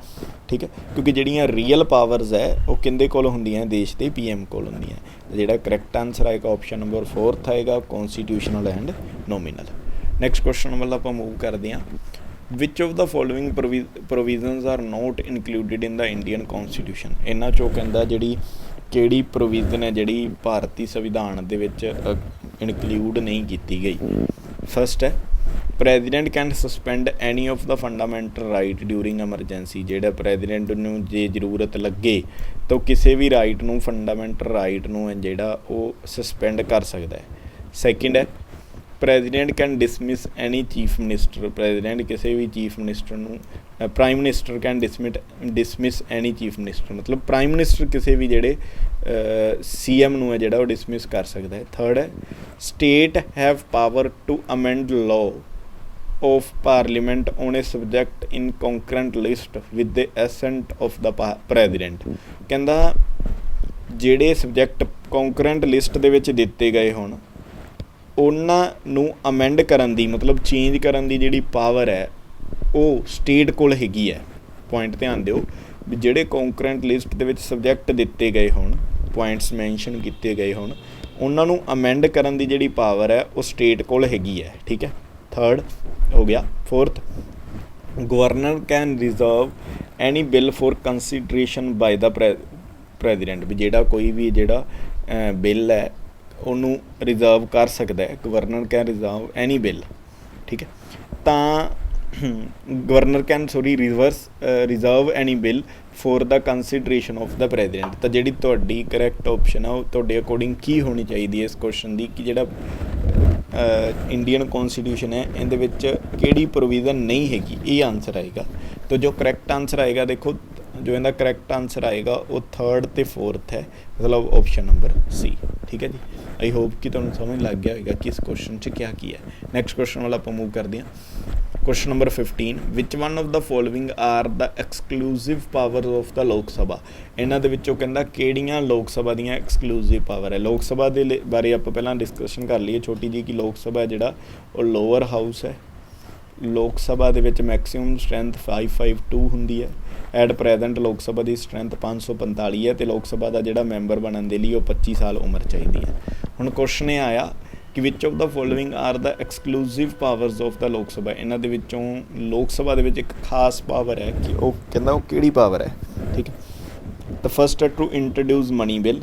ਠੀਕ ਹੈ, ਕਿਉਂਕਿ ਜਿਹੜੀਆਂ ਰੀਅਲ ਪਾਵਰਸ ਹੈ ਉਹ ਕਿਹਦੇ ਕੋਲ ਹੁੰਦੀਆਂ, ਦੇਸ਼ ਦੇ PM ਕੋਲ ਹੁੰਦੀਆਂ। ਜਿਹੜਾ ਕਰੈਕਟ ਆਨਸਰ ਆਏਗਾ ਆਪਸ਼ਨ ਨੰਬਰ 4 ਆਏਗਾ, constitutional and nominal. Next question ਵੱਲ ਆਪਾਂ ਮੂਵ ਕਰਦੇ ਹਾਂ। Which of the following provisions are not included in the Indian constitution. ਇਹਨਾਂ 'ਚੋਂ ਕਹਿੰਦਾ ਜਿਹੜੀ ਕਿਹੜੀ ਪ੍ਰੋਵੀਜ਼ਨ ਹੈ ਜਿਹੜੀ ਭਾਰਤੀ ਸੰਵਿਧਾਨ ਦੇ ਵਿੱਚ ਇਨਕਲੂਡ ਨਹੀਂ ਕੀਤੀ ਗਈ। ਫਸਟ ਹੈ president can suspend any of the fundamental right during emergency. ਜਿਹੜਾ ਪ੍ਰੈਜ਼ੀਡੈਂਟ ਨੂੰ ਜੇ ਜ਼ਰੂਰਤ ਲੱਗੇ ਤਾਂ ਕਿਸੇ ਵੀ ਰਾਈਟ ਨੂੰ, ਫੰਡਾਮੈਂਟਲ ਰਾਈਟ ਨੂੰ ਹੈ ਜਿਹੜਾ ਉਹ ਸਸਪੈਂਡ ਕਰ ਸਕਦਾ ਹੈ। ਸੈਕਿੰਡ ਹੈ president can dismiss any chief minister. President ਕਿਸੇ ਵੀ ਚੀਫ ਮਿਨਿਸਟਰ ਨੂੰ, prime minister can dismiss any chief minister, ਮਤਲਬ ਪ੍ਰਾਈਮ ਮਿਨਿਸਟਰ ਕਿਸੇ ਵੀ ਜਿਹੜੇ CM ਨੂੰ ਹੈ ਜਿਹੜਾ ਉਹ ਡਿਸਮਿਸ ਕਰ ਸਕਦਾ ਹੈ। ਥਰਡ ਹੈ state have power to amend law of parliament on a subject in concurrent list with the assent of the president. ਕਹਿੰਦਾ ਜਿਹੜੇ ਸਬਜੈਕਟ ਕੰਕਰੈਂਟ ਲਿਸਟ ਦੇ ਵਿੱਚ ਦਿੱਤੇ ਗਏ ਹੋਣ ਉਹਨਾਂ ਨੂੰ ਅਮੈਂਡ ਕਰਨ ਦੀ, ਮਤਲਬ ਚੇਂਜ ਕਰਨ ਦੀ ਜਿਹੜੀ ਪਾਵਰ ਹੈ ਉਹ ਸਟੇਟ ਕੋਲ ਹੈਗੀ ਹੈ। ਪੁਆਇੰਟ ਧਿਆਨ ਦਿਓ ਵੀ ਜਿਹੜੇ ਕੰਕਰੈਂਟ ਲਿਸਟ ਦੇ ਵਿੱਚ ਸਬਜੈਕਟ ਦਿੱਤੇ ਗਏ ਹੋਣ, ਪੁਆਇੰਟਸ ਮੈਂਸ਼ਨ ਕੀਤੇ ਗਏ ਹੋਣ, ਉਹਨਾਂ ਨੂੰ ਅਮੈਂਡ ਕਰਨ ਦੀ ਜਿਹੜੀ ਪਾਵਰ ਹੈ ਉਹ ਸਟੇਟ ਕੋਲ ਹੈਗੀ ਹੈ, ਠੀਕ ਹੈ। ਥਰਡ ਹੋ ਗਿਆ। Fourth governor can reserve any bill for consideration by the president. ਵੀ ਜਿਹੜਾ ਕੋਈ ਵੀ ਜਿਹੜਾ ਬਿੱਲ ਹੈ ਉਹਨੂੰ ਰਿਜ਼ਰਵ ਕਰ ਸਕਦਾ ਹੈ। Governor can reserve any bill, ਠੀਕ ਹੈ। ਤਾਂ governor can reserve any bill for the consideration of the president. ਤਾਂ ਜਿਹੜੀ ਤੁਹਾਡੀ ਕਰੈਕਟ ਆਪਸ਼ਨ ਆ ਉਹ ਤੁਹਾਡੇ ਅਕੋਰਡਿੰਗ ਕੀ ਹੋਣੀ ਚਾਹੀਦੀ ਹੈ ਇਸ ਕੁਐਸਚਨ ਦੀ, ਕਿ ਜਿਹੜਾ ਇੰਡੀਅਨ ਕੌਨਸਟੀਟਿਊਸ਼ਨ ਹੈ ਇਹਦੇ ਵਿੱਚ ਕਿਹੜੀ ਪ੍ਰੋਵੀਜ਼ਨ ਨਹੀਂ ਹੈਗੀ, ਇਹ ਆਨਸਰ ਆਏਗਾ। ਤਾਂ ਜੋ ਕਰੈਕਟ ਆਨਸਰ ਆਏਗਾ, ਦੇਖੋ ਜੋ ਇਹਦਾ ਕਰੈਕਟ ਆਨਸਰ ਆਏਗਾ ਉਹ 3rd ਅਤੇ 4th ਹੈ, ਮਤਲਬ ਆਪਸ਼ਨ ਨੰਬਰ C, ਠੀਕ ਹੈ ਜੀ। ਆਈ ਹੋਪ ਕਿ ਤੁਹਾਨੂੰ ਸਮਝ ਲੱਗ ਗਿਆ ਹੋਏਗਾ ਕਿ ਇਸ ਕੁਐਸਚਨ 'ਚ ਕਿਆ ਕੀ ਹੈ। ਨੈਕਸਟ ਕੁਐਸਚਨ ਵੱਲ ਆਪਾਂ ਮੂਵ ਕਰਦੇ ਹਾਂ। Question number 15 which one of the following are the exclusive power of the Lok Sabha. ਇਹਨਾਂ ਦੇ ਵਿੱਚੋਂ ਕਹਿੰਦਾ ਕਿਹੜੀਆਂ ਲੋਕ ਸਭਾ ਦੀਆਂ ਐਕਸਕਲੂਸਿਵ ਪਾਵਰ ਹੈ। ਲੋਕ ਸਭਾ ਦੇ ਬਾਰੇ ਆਪਾਂ ਪਹਿਲਾਂ ਡਿਸਕਸ਼ਨ ਕਰ ਲਈਏ ਛੋਟੀ ਜਿਹੀ, ਕਿ ਲੋਕ ਸਭਾ ਜਿਹੜਾ ਉਹ ਲੋਅਰ ਹਾਊਸ ਹੈ। ਲੋਕ ਸਭਾ ਦੇ ਵਿੱਚ ਮੈਕਸੀਮਮ ਸਟਰੈਂਥ 552 ਹੁੰਦੀ ਹੈ। ਐਟ ਪ੍ਰੈਜ਼ੈਂਟ ਲੋਕ ਸਭਾ ਦੀ ਸਟਰੈਂਥ 545 ਹੈ ਅਤੇ ਲੋਕ ਸਭਾ ਦਾ ਜਿਹੜਾ ਮੈਂਬਰ ਬਣਨ ਦੇ ਲਈ ਉਹ 25 ਸਾਲ ਉਮਰ ਚਾਹੀਦੀ ਹੈ। ਹੁਣ ਕੁਐਸਚਨ ਇਹ ਆਇਆ ਕਿ which of the following are the exclusive powers of the Lok Sabha. ਇਹਨਾਂ ਦੇ ਵਿੱਚੋਂ ਲੋਕ ਸਭਾ ਦੇ ਵਿੱਚ ਇੱਕ ਖਾਸ ਪਾਵਰ ਹੈ ਕਿ ਉਹ ਕਹਿੰਦਾ ਉਹ ਕਿਹੜੀ ਪਾਵਰ ਹੈ, ਠੀਕ ਹੈ। ਤਾਂ ਫਸਟ ਹੈ to introduce money bill,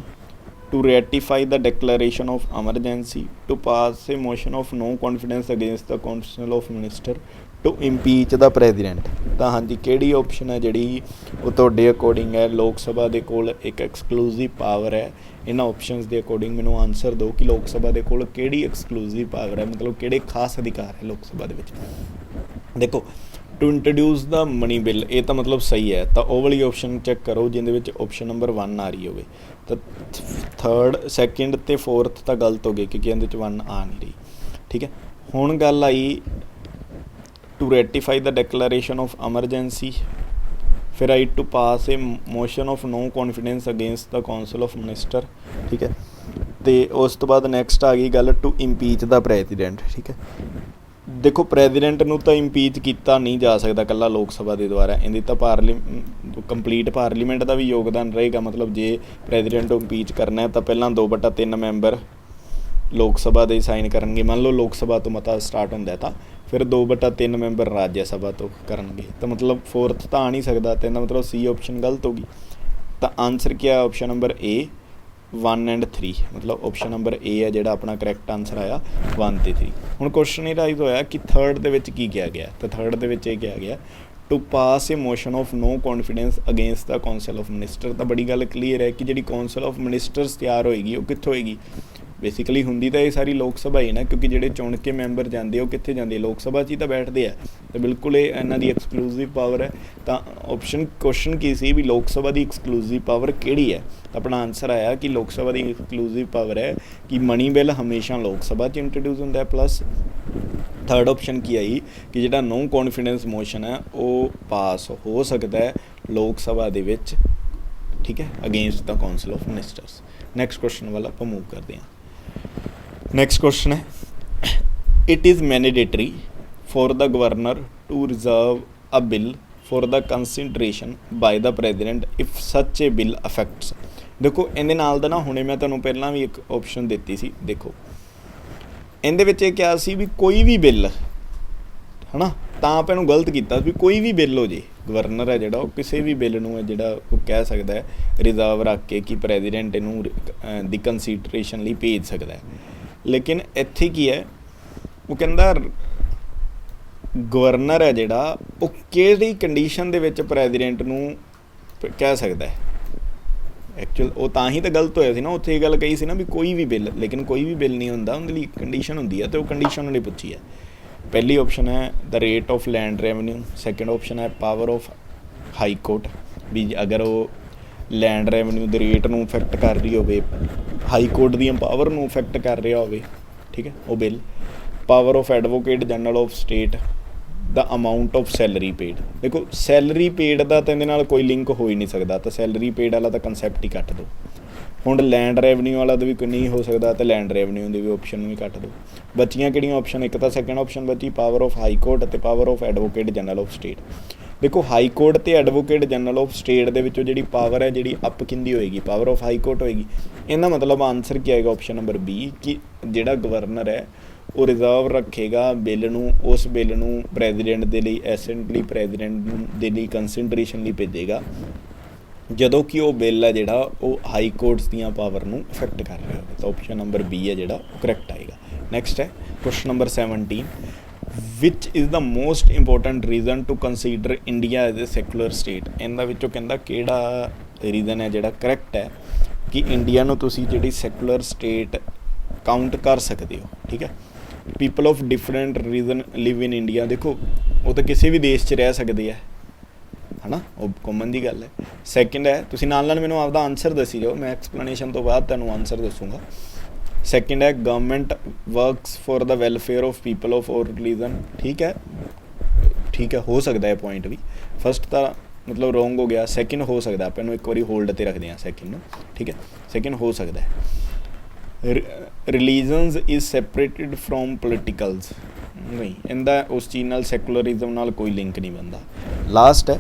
to ratify the declaration of emergency, to pass a motion of no confidence against the council of minister, to impeach the president। ਤਾਂ ਹਾਂਜੀ ਕਿਹੜੀ ਆਪਸ਼ਨ ਹੈ ਜਿਹੜੀ ਉਹ ਤੁਹਾਡੇ ਅਕੋਰਡਿੰਗ ਹੈ ਲੋਕ ਸਭਾ ਦੇ ਕੋਲ ਇੱਕ ਐਕਸਕਲੂਸਿਵ ਪਾਵਰ ਹੈ। ਇਹਨਾਂ ਆਪਸ਼ਨਸ ਦੇ ਅਕੋਰਡਿੰਗ ਮੈਨੂੰ ਆਨਸਰ ਦਿਓ ਕਿ ਲੋਕ ਸਭਾ ਦੇ ਕੋਲ ਕਿਹੜੀ ਐਕਸਕਲੂਸਿਵ ਪਾਵਰ ਹੈ, ਮਤਲਬ ਕਿਹੜੇ ਖਾਸ ਅਧਿਕਾਰ ਹੈ ਲੋਕ ਸਭਾ ਦੇ ਵਿੱਚ। ਦੇਖੋ to introduce the money bill, ਇਹ ਤਾਂ ਮਤਲਬ ਸਹੀ ਹੈ। ਤਾਂ ਉਹ ਵਾਲੀ ਆਪਸ਼ਨ ਚੈੱਕ ਕਰੋ ਜਿਹਦੇ ਵਿੱਚ ਆਪਸ਼ਨ ਨੰਬਰ 1 ਆ ਰਹੀ ਹੋਵੇ। ਤਾਂ 3rd, 2nd ਅਤੇ 4th ਤਾਂ ਗਲਤ ਹੋ ਗਏ ਕਿਉਂਕਿ ਇਹਦੇ 'ਚ 1 ਆ ਨਹੀਂ ਰਹੀ, ਠੀਕ ਹੈ। ਹੁਣ ਗੱਲ ਆਈ to ratify the declaration of emergency, ਫਿਰ ਆਈ to pass a motion of no confidence against the council of minister, ਠੀਕ ਹੈ। ਅਤੇ ਉਸ ਤੋਂ ਬਾਅਦ ਨੈਕਸਟ ਆ ਗਈ ਗੱਲ ਟੂ ਇੰਪੀਚ ਦਾ ਪ੍ਰੈਜ਼ੀਡੈਂਟ, ਠੀਕ ਹੈ। ਦੇਖੋ ਪ੍ਰੈਜ਼ੀਡੈਂਟ ਨੂੰ ਤਾਂ ਇੰਪੀਚ ਕੀਤਾ ਨਹੀਂ ਜਾ ਸਕਦਾ ਇਕੱਲਾ ਲੋਕ ਸਭਾ ਦੇ ਦੁਆਰਾ, ਇਹਦੀ ਤਾਂ ਕੰਪਲੀਟ ਪਾਰਲੀਮੈਂਟ ਦਾ ਵੀ ਯੋਗਦਾਨ ਰਹੇਗਾ। ਮਤਲਬ ਜੇ ਪ੍ਰੈਜ਼ੀਡੈਂਟ ਨੂੰ ਇੰਪੀਚ ਕਰਨਾ ਹੈ ਤਾਂ ਪਹਿਲਾਂ 2/3 ਮੈਂਬਰ ਲੋਕ ਸਭਾ ਦੇ ਸਾਈਨ ਕਰਨਗੇ। ਮੰਨ ਲਓ ਲੋਕ ਸਭਾ ਤੋਂ ਮਤਾ ਸਟਾਰਟ ਹੁੰਦਾ ਤਾਂ ਫਿਰ 2/3 ਮੈਂਬਰ ਰਾਜ ਸਭਾ ਤੋਂ ਕਰਨਗੇ। ਤਾਂ ਮਤਲਬ 4th ਤਾਂ ਆ ਨਹੀਂ ਸਕਦਾ, ਤਾਂ ਇਹਦਾ ਮਤਲਬ C ਆਪਸ਼ਨ ਗਲਤ ਹੋ ਗਈ। ਤਾਂ ਆਨਸਰ ਕੀ ਆ ਆਪਸ਼ਨ ਨੰਬਰ A 1 and 3, ਮਤਲਬ ਆਪਸ਼ਨ ਨੰਬਰ A ਹੈ ਜਿਹੜਾ ਆਪਣਾ ਕਰੈਕਟ ਆਨਸਰ ਆਇਆ 1 ਅਤੇ 3। ਹੁਣ ਕੁਐਸਚਨ ਇਹ ਰਾਈਜ਼ ਹੋਇਆ ਕਿ 3rd ਦੇ ਵਿੱਚ ਕੀ ਕਿਹਾ ਗਿਆ। ਤਾਂ 3rd ਦੇ ਵਿੱਚ ਇਹ ਕਿਹਾ ਗਿਆ to pass a motion of no confidence against the council of minister. ਤਾਂ ਬੜੀ ਗੱਲ ਕਲੀਅਰ ਹੈ ਕਿ ਜਿਹੜੀ ਕਾਉਂਸਲ ਆਫ ਮਿਨਿਸਟਰਸ ਤਿਆਰ ਹੋਏਗੀ ਉਹ ਕਿੱਥੋਂ ਹੋਏਗੀ। ਬੇਸਿਕਲੀ ਹੁੰਦੀ ਤਾਂ ਇਹ ਸਾਰੀ ਲੋਕ ਸਭਾ ਹੀ ਨਾ, ਕਿਉਂਕਿ ਜਿਹੜੇ ਚੁਣ ਕੇ ਮੈਂਬਰ ਜਾਂਦੇ ਉਹ ਕਿੱਥੇ ਜਾਂਦੇ, ਲੋਕ ਸਭਾ 'ਚ ਹੀ ਤਾਂ ਬੈਠਦੇ ਆ। ਤਾਂ ਬਿਲਕੁਲ ਇਹ ਇਹਨਾਂ ਦੀ ਐਕਸਕਲੂਸਿਵ ਪਾਵਰ ਹੈ। ਤਾਂ ਕੁਐਸਚਨ ਕੀ ਸੀ ਵੀ ਲੋਕ ਸਭਾ ਦੀ ਐਕਸਕਲੂਸਿਵ ਪਾਵਰ ਕਿਹੜੀ ਹੈ। ਤਾਂ ਆਪਣਾ ਆਨਸਰ ਆਇਆ ਕਿ ਲੋਕ ਸਭਾ ਦੀ ਐਕਸਕਲੂਸਿਵ ਪਾਵਰ ਹੈ ਕਿ ਮਨੀ ਬਿੱਲ ਹਮੇਸ਼ਾ ਲੋਕ ਸਭਾ 'ਚ ਇੰਟਰੋਡਿਊਸ ਹੁੰਦਾ ਹੈ। ਪਲੱਸ 3rd ਆਪਸ਼ਨ ਕੀ ਆਈ ਕਿ ਜਿਹੜਾ ਨੋ ਕੌਨਫੀਡੈਂਸ ਮੋਸ਼ਨ ਹੈ ਉਹ ਪਾਸ ਹੋ ਸਕਦਾ ਹੈ ਲੋਕ ਸਭਾ ਦੇ ਵਿੱਚ, ਠੀਕ ਹੈ, against the council of ministers. Next question ਵੱਲ ਆਪਾਂ ਮੂਵ ਕਰਦੇ ਹਾਂ। ਨੈਕਸਟ ਕੁਐਸਚਨ ਹੈ it is mandatory for the governor to reserve a bill for the consideration by the president if such a bill affects। देखो ਇਹਦੇ ਨਾਲ ਦਾ ਨਾ ਹੁਣੇ ਮੈਂ ਤੁਹਾਨੂੰ ਪਹਿਲਾਂ ਵੀ ਇੱਕ ਆਪਸ਼ਨ ਦਿੱਤੀ ਸੀ। ਦੇਖੋ ਇਹਦੇ ਵਿੱਚ ਇਹ ਕਿਹਾ ਸੀ ਵੀ ਕੋਈ ਵੀ ਬਿੱਲ ਹੈ ਨਾ, ਤਾਂ ਆਪਾਂ ਇਹਨੂੰ ਗਲਤ ਕੀਤਾ ਵੀ ਕੋਈ ਵੀ ਬਿੱਲ ਹੋ ਜੇ, ਗਵਰਨਰ ਹੈ ਜਿਹੜਾ ਉਹ ਕਿਸੇ ਵੀ ਬਿੱਲ ਨੂੰ ਹੈ ਜਿਹੜਾ ਉਹ ਕਹਿ ਸਕਦਾ ਹੈ ਰਿਜ਼ਰਵ ਰੱਖ ਕੇ ਕਿ ਪ੍ਰੈਜ਼ੀਡੈਂਟ ਇਹਨੂੰ ਦੀ ਕੰਸੀਡਰੇਸ਼ਨ ਲਈ ਭੇਜ ਸਕਦਾ ਹੈ। ਲੇਕਿਨ ਇੱਥੇ ਕੀ ਹੈ, ਉਹ ਕਹਿੰਦਾ ਗਵਰਨਰ ਹੈ ਜਿਹੜਾ ਉਹ ਕਿਹੜੀ ਕੰਡੀਸ਼ਨ ਦੇ ਵਿੱਚ ਪ੍ਰੈਜ਼ੀਡੈਂਟ ਨੂੰ ਕਹਿ ਸਕਦਾ ਹੈ। ਐਕਚੁਅਲ ਉਹ ਤਾਂ ਹੀ ਤਾਂ ਗਲਤ ਹੋਇਆ ਸੀ ਨਾ, ਉੱਥੇ ਇਹ ਗੱਲ ਕਹੀ ਸੀ ਨਾ ਵੀ ਕੋਈ ਵੀ ਬਿੱਲ, ਲੇਕਿਨ ਕੋਈ ਵੀ ਬਿੱਲ ਨਹੀਂ ਹੁੰਦਾ, ਉਹਦੇ ਲਈ ਕੰਡੀਸ਼ਨ ਹੁੰਦੀ ਹੈ, ਅਤੇ ਉਹ ਕੰਡੀਸ਼ਨ ਉਹਨੇ ਪੁੱਛੀ ਹੈ। ਪਹਿਲੀ ਆਪਸ਼ਨ ਹੈ the rate of land revenue, second option ਹੈ ਪਾਵਰ ਆਫ ਹਾਈ ਕੋਰਟ, ਵੀ ਅਗਰ ਉਹ ਲੈਂਡ ਰੈਵਨਿਊ ਦੇ ਰੇਟ ਨੂੰ ਇਫੈਕਟ ਕਰ ਰਹੀ ਹੋਵੇ, ਹਾਈ ਕੋਰਟ ਦੀਆਂ ਪਾਵਰ ਨੂੰ ਇਫੈਕਟ ਕਰ ਰਿਹਾ ਹੋਵੇ, ਠੀਕ ਹੈ ਉਹ bill. Power of advocate general of state, the amount of salary paid. ਦੇਖੋ ਸੈਲਰੀ ਪੇਡ ਦਾ ਤਾਂ ਇਹਦੇ ਨਾਲ ਕੋਈ ਲਿੰਕ ਹੋ ਹੀ ਨਹੀਂ ਸਕਦਾ, ਤਾਂ ਸੈਲਰੀ ਪੇਡ ਵਾਲਾ ਤਾਂ ਕੰਸੈਪਟ ਹੀ ਕੱਟ ਦਿਓ। ਹੁਣ ਲੈਂਡ ਰੈਵਨਿਊ ਵਾਲਾ ਤਾਂ ਵੀ ਕੋਈ ਨਹੀਂ ਹੋ ਸਕਦਾ, ਤਾਂ ਲੈਂਡ ਰੈਵਨਿਊ ਦੀ ਵੀ ਆਪਸ਼ਨ ਨੂੰ ਵੀ ਕੱਟ ਦਿਓ। ਬਚੀਆਂ ਕਿਹੜੀਆਂ ਆਪਸ਼ਨ, ਇੱਕ ਤਾਂ ਸੈਕਿੰਡ ਆਪਸ਼ਨ ਬਚੀ ਪਾਵਰ ਆਫ ਹਾਈ ਕੋਰਟ ਅਤੇ power of advocate general of state. ਦੇਖੋ ਹਾਈ ਕੋਰਟ ਅਤੇ ਐਡਵੋਕੇਟ ਜਨਰਲ ਆਫ ਸਟੇਟ ਦੇ ਵਿੱਚੋਂ ਜਿਹੜੀ ਪਾਵਰ ਹੈ ਜਿਹੜੀ ਅਪ ਕਿੰਦੀ ਹੋਏਗੀ, ਪਾਵਰ ਆਫ ਹਾਈ ਕੋਰਟ ਹੋਏਗੀ। ਇਹਦਾ ਮਤਲਬ ਆਨਸਰ ਕੀ ਆਏਗਾ ਆਪਸ਼ਨ ਨੰਬਰ ਬੀ, ਕਿ ਜਿਹੜਾ ਗਵਰਨਰ ਹੈ ਉਹ ਰਿਜ਼ਰਵ ਰੱਖੇਗਾ ਬਿੱਲ ਨੂੰ, ਉਸ ਬਿੱਲ ਨੂੰ ਪ੍ਰੈਜ਼ੀਡੈਂਟ ਦੇ ਲਈ ਐਸੈਂਟਲੀ ਪ੍ਰੈਜ਼ੀਡੈਂਟ ਦੇ ਲਈ ਕੰਸੀਡਰੇਸ਼ਨ ਲਈ ਭੇਜੇਗਾ, ਜਦੋਂ ਕਿ ਉਹ ਬਿੱਲ ਹੈ ਜਿਹੜਾ ਉਹ ਹਾਈ ਕੋਰਟਸ ਦੀਆਂ ਪਾਵਰ ਨੂੰ ਇਫੈਕਟ ਕਰ ਰਿਹਾ ਹੋਵੇ। ਤਾਂ ਆਪਸ਼ਨ ਨੰਬਰ ਬੀ ਹੈ ਜਿਹੜਾ ਉਹ ਕਰੈਕਟ ਆਏਗਾ। ਨੈਕਸਟ ਹੈ question number 17, which is the most important reason to consider India as a secular state. ਇਹਨਾਂ ਵਿੱਚੋਂ ਕਹਿੰਦਾ ਕਿਹੜਾ ਰੀਜ਼ਨ ਹੈ ਜਿਹੜਾ ਕਰੈਕਟ ਹੈ ਕਿ ਇੰਡੀਆ ਨੂੰ ਤੁਸੀਂ ਜਿਹੜੀ ਸੈਕੂਲਰ ਸਟੇਟ ਕਾਊਂਟ ਕਰ ਸਕਦੇ ਹੋ, ਠੀਕ ਹੈ। People of different reason live in India, ਦੇਖੋ ਉਹ ਤਾਂ ਕਿਸੇ ਵੀ ਦੇਸ਼ 'ਚ ਰਹਿ ਸਕਦੇ ਆ, ਹੈ ਨਾ, ਉਹ ਕਾਮਨ ਦੀ ਗੱਲ ਹੈ। ਸੈਕਿੰਡ ਹੈ, ਤੁਸੀਂ ਨਾਲ ਨਾਲ ਮੈਨੂੰ ਆਪਦਾ ਆਨਸਰ ਦੱਸੀ ਜਾਓ, ਮੈਂ ਐਕਸਪਲੇਨੇਸ਼ਨ ਤੋਂ ਬਾਅਦ ਤੁਹਾਨੂੰ ਆਨਸਰ ਦੱਸੂਗਾ। ਸੈਕਿੰਡ ਹੈ government works for the welfare of people of ਔਰ ਰਿਲੀਜਨ, ਠੀਕ ਹੈ, ਠੀਕ ਹੈ, ਹੋ ਸਕਦਾ ਹੈ ਪੁਆਇੰਟ ਵੀ। ਫਸਟ ਤਾਂ ਮਤਲਬ ਰੋਂਗ ਹੋ ਗਿਆ, ਸੈਕਿੰਡ ਹੋ ਸਕਦਾ, ਆਪਾਂ ਇਹਨੂੰ ਇੱਕ ਵਾਰੀ ਹੋਲਡ 'ਤੇ ਰੱਖਦੇ ਹਾਂ ਸੈਕਿੰਡ ਨੂੰ, ਠੀਕ ਹੈ, ਸੈਕਿੰਡ ਹੋ ਸਕਦਾ ਹੈ। ਰਿਲੀਜਨਸ ਇਜ਼ ਸੈਪਰੇਟਿਡ ਫਰੋਮ ਪੋਲੀਟੀਕਲਸ, ਨਹੀਂ ਇਹਦਾ ਉਸ ਚੀਜ਼ ਨਾਲ ਸੈਕੂਲਰਿਜ਼ਮ ਨਾਲ ਕੋਈ ਲਿੰਕ ਨਹੀਂ ਬਣਦਾ। ਲਾਸਟ ਹੈ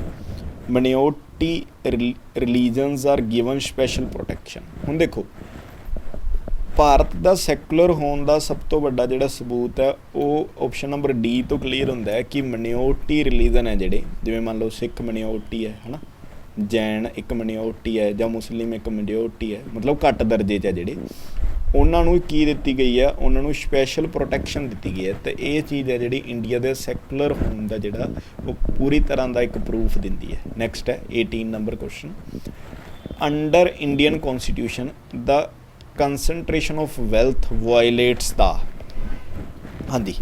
minority religions are given special protection. ਹੁਣ ਦੇਖੋ ਭਾਰਤ ਦਾ ਸੈਕੂਲਰ ਹੋਣ ਦਾ ਸਭ ਤੋਂ ਵੱਡਾ ਜਿਹੜਾ ਸਬੂਤ ਹੈ ਉਹ ਆਪਸ਼ਨ ਨੰਬਰ ਡੀ ਤੋਂ ਕਲੀਅਰ ਹੁੰਦਾ ਹੈ ਕਿ ਮਾਈਨੋਰਟੀ ਰਿਲੀਜਨ ਹੈ ਜਿਹੜੇ, ਜਿਵੇਂ ਮੰਨ ਲਓ ਸਿੱਖ ਮਾਈਨੋਰਟੀ ਹੈ, ਹੈ ਨਾ, ਜੈਨ ਇੱਕ ਮਾਈਨੋਰਟੀ ਹੈ, ਜਾਂ ਮੁਸਲਿਮ ਇੱਕ ਮਾਈਨੋਰਟੀ ਹੈ, ਮਤਲਬ ਘੱਟ ਦਰਜੇ 'ਚ ਹੈ ਜਿਹੜੇ, ਉਹਨਾਂ ਨੂੰ ਕੀ ਦਿੱਤੀ ਗਈ ਹੈ, ਉਹਨਾਂ ਨੂੰ ਸਪੈਸ਼ਲ ਪ੍ਰੋਟੈਕਸ਼ਨ ਦਿੱਤੀ ਗਈ ਹੈ। ਅਤੇ ਇਹ ਚੀਜ਼ ਹੈ ਜਿਹੜੀ ਇੰਡੀਆ ਦੇ ਸੈਕੂਲਰ ਹੋਣ ਦਾ ਜਿਹੜਾ ਉਹ ਪੂਰੀ ਤਰ੍ਹਾਂ ਦਾ ਇੱਕ ਪ੍ਰੂਫ ਦਿੰਦੀ ਹੈ। ਨੈਕਸਟ ਹੈ 18 number question, under Indian constitution the concentration of wealth violates the, ਹਾਂਜੀ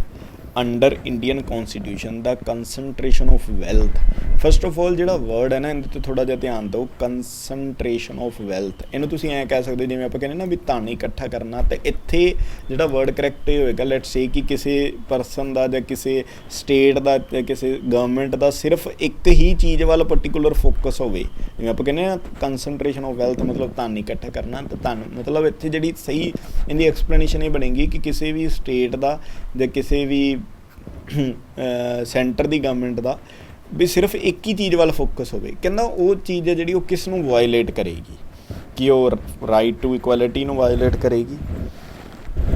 under Indian constitution the concentration of wealth. First of all ਜਿਹੜਾ ਵਰਡ ਹੈ ਨਾ ਇਹਦੇ 'ਤੇ ਥੋੜ੍ਹਾ ਜਿਹਾ ਧਿਆਨ ਦਿਓ, ਕੰਸਨਟ੍ਰੇਸ਼ਨ ਆਫ ਵੈਲਥ, ਇਹਨੂੰ ਤੁਸੀਂ ਐਂ ਕਹਿ ਸਕਦੇ ਹੋ ਜਿਵੇਂ ਆਪਾਂ ਕਹਿੰਦੇ ਨਾ ਵੀ ਧਨ ਇਕੱਠਾ ਕਰਨਾ, ਅਤੇ ਇੱਥੇ ਜਿਹੜਾ ਵਰਡ ਕਰੈਕਟ ਇਹ ਹੋਏਗਾ ਲੈਟਸ ਸੇ ਕਿ ਕਿਸੇ ਪਰਸਨ ਦਾ ਜਾਂ ਕਿਸੇ ਸਟੇਟ ਦਾ ਜਾਂ ਕਿਸੇ ਗਵਰਨਮੈਂਟ ਦਾ ਸਿਰਫ ਇੱਕ ਹੀ ਚੀਜ਼ ਵੱਲ ਪਰਟੀਕੂਲਰ ਫੋਕਸ ਹੋਵੇ। ਜਿਵੇਂ ਆਪਾਂ ਕਹਿੰਦੇ ਹਾਂ ਕੰਸਨਟ੍ਰੇਸ਼ਨ ਆਫ ਵੈਲਥ ਮਤਲਬ ਧਨ ਇਕੱਠਾ ਕਰਨਾ, ਤਾਂ ਧਨ ਮਤਲਬ ਇੱਥੇ ਜਿਹੜੀ ਸਹੀ ਇਹਦੀ ਐਕਸਪਲੇਨੇਸ਼ਨ ਇਹ ਬਣੇਗੀ ਕਿ ਕਿਸੇ ਵੀ ਸਟੇਟ ਦਾ ਜਾਂ ਕਿਸੇ ਵੀ ਸੈਂਟਰ ਦੀ ਗਵਰਨਮੈਂਟ ਦਾ ਵੀ ਸਿਰਫ ਇੱਕ ਹੀ ਚੀਜ਼ ਵੱਲ ਫੋਕਸ ਹੋਵੇ। ਕਹਿੰਦਾ ਉਹ ਚੀਜ਼ ਹੈ ਜਿਹੜੀ ਉਹ ਕਿਸ ਨੂੰ ਵਾਇਲੇਟ ਕਰੇਗੀ, ਕਿ ਉਹ ਰਾਈਟ ਟੂ ਇਕੁਐਲਿਟੀ ਨੂੰ ਵਾਇਲੇਟ ਕਰੇਗੀ,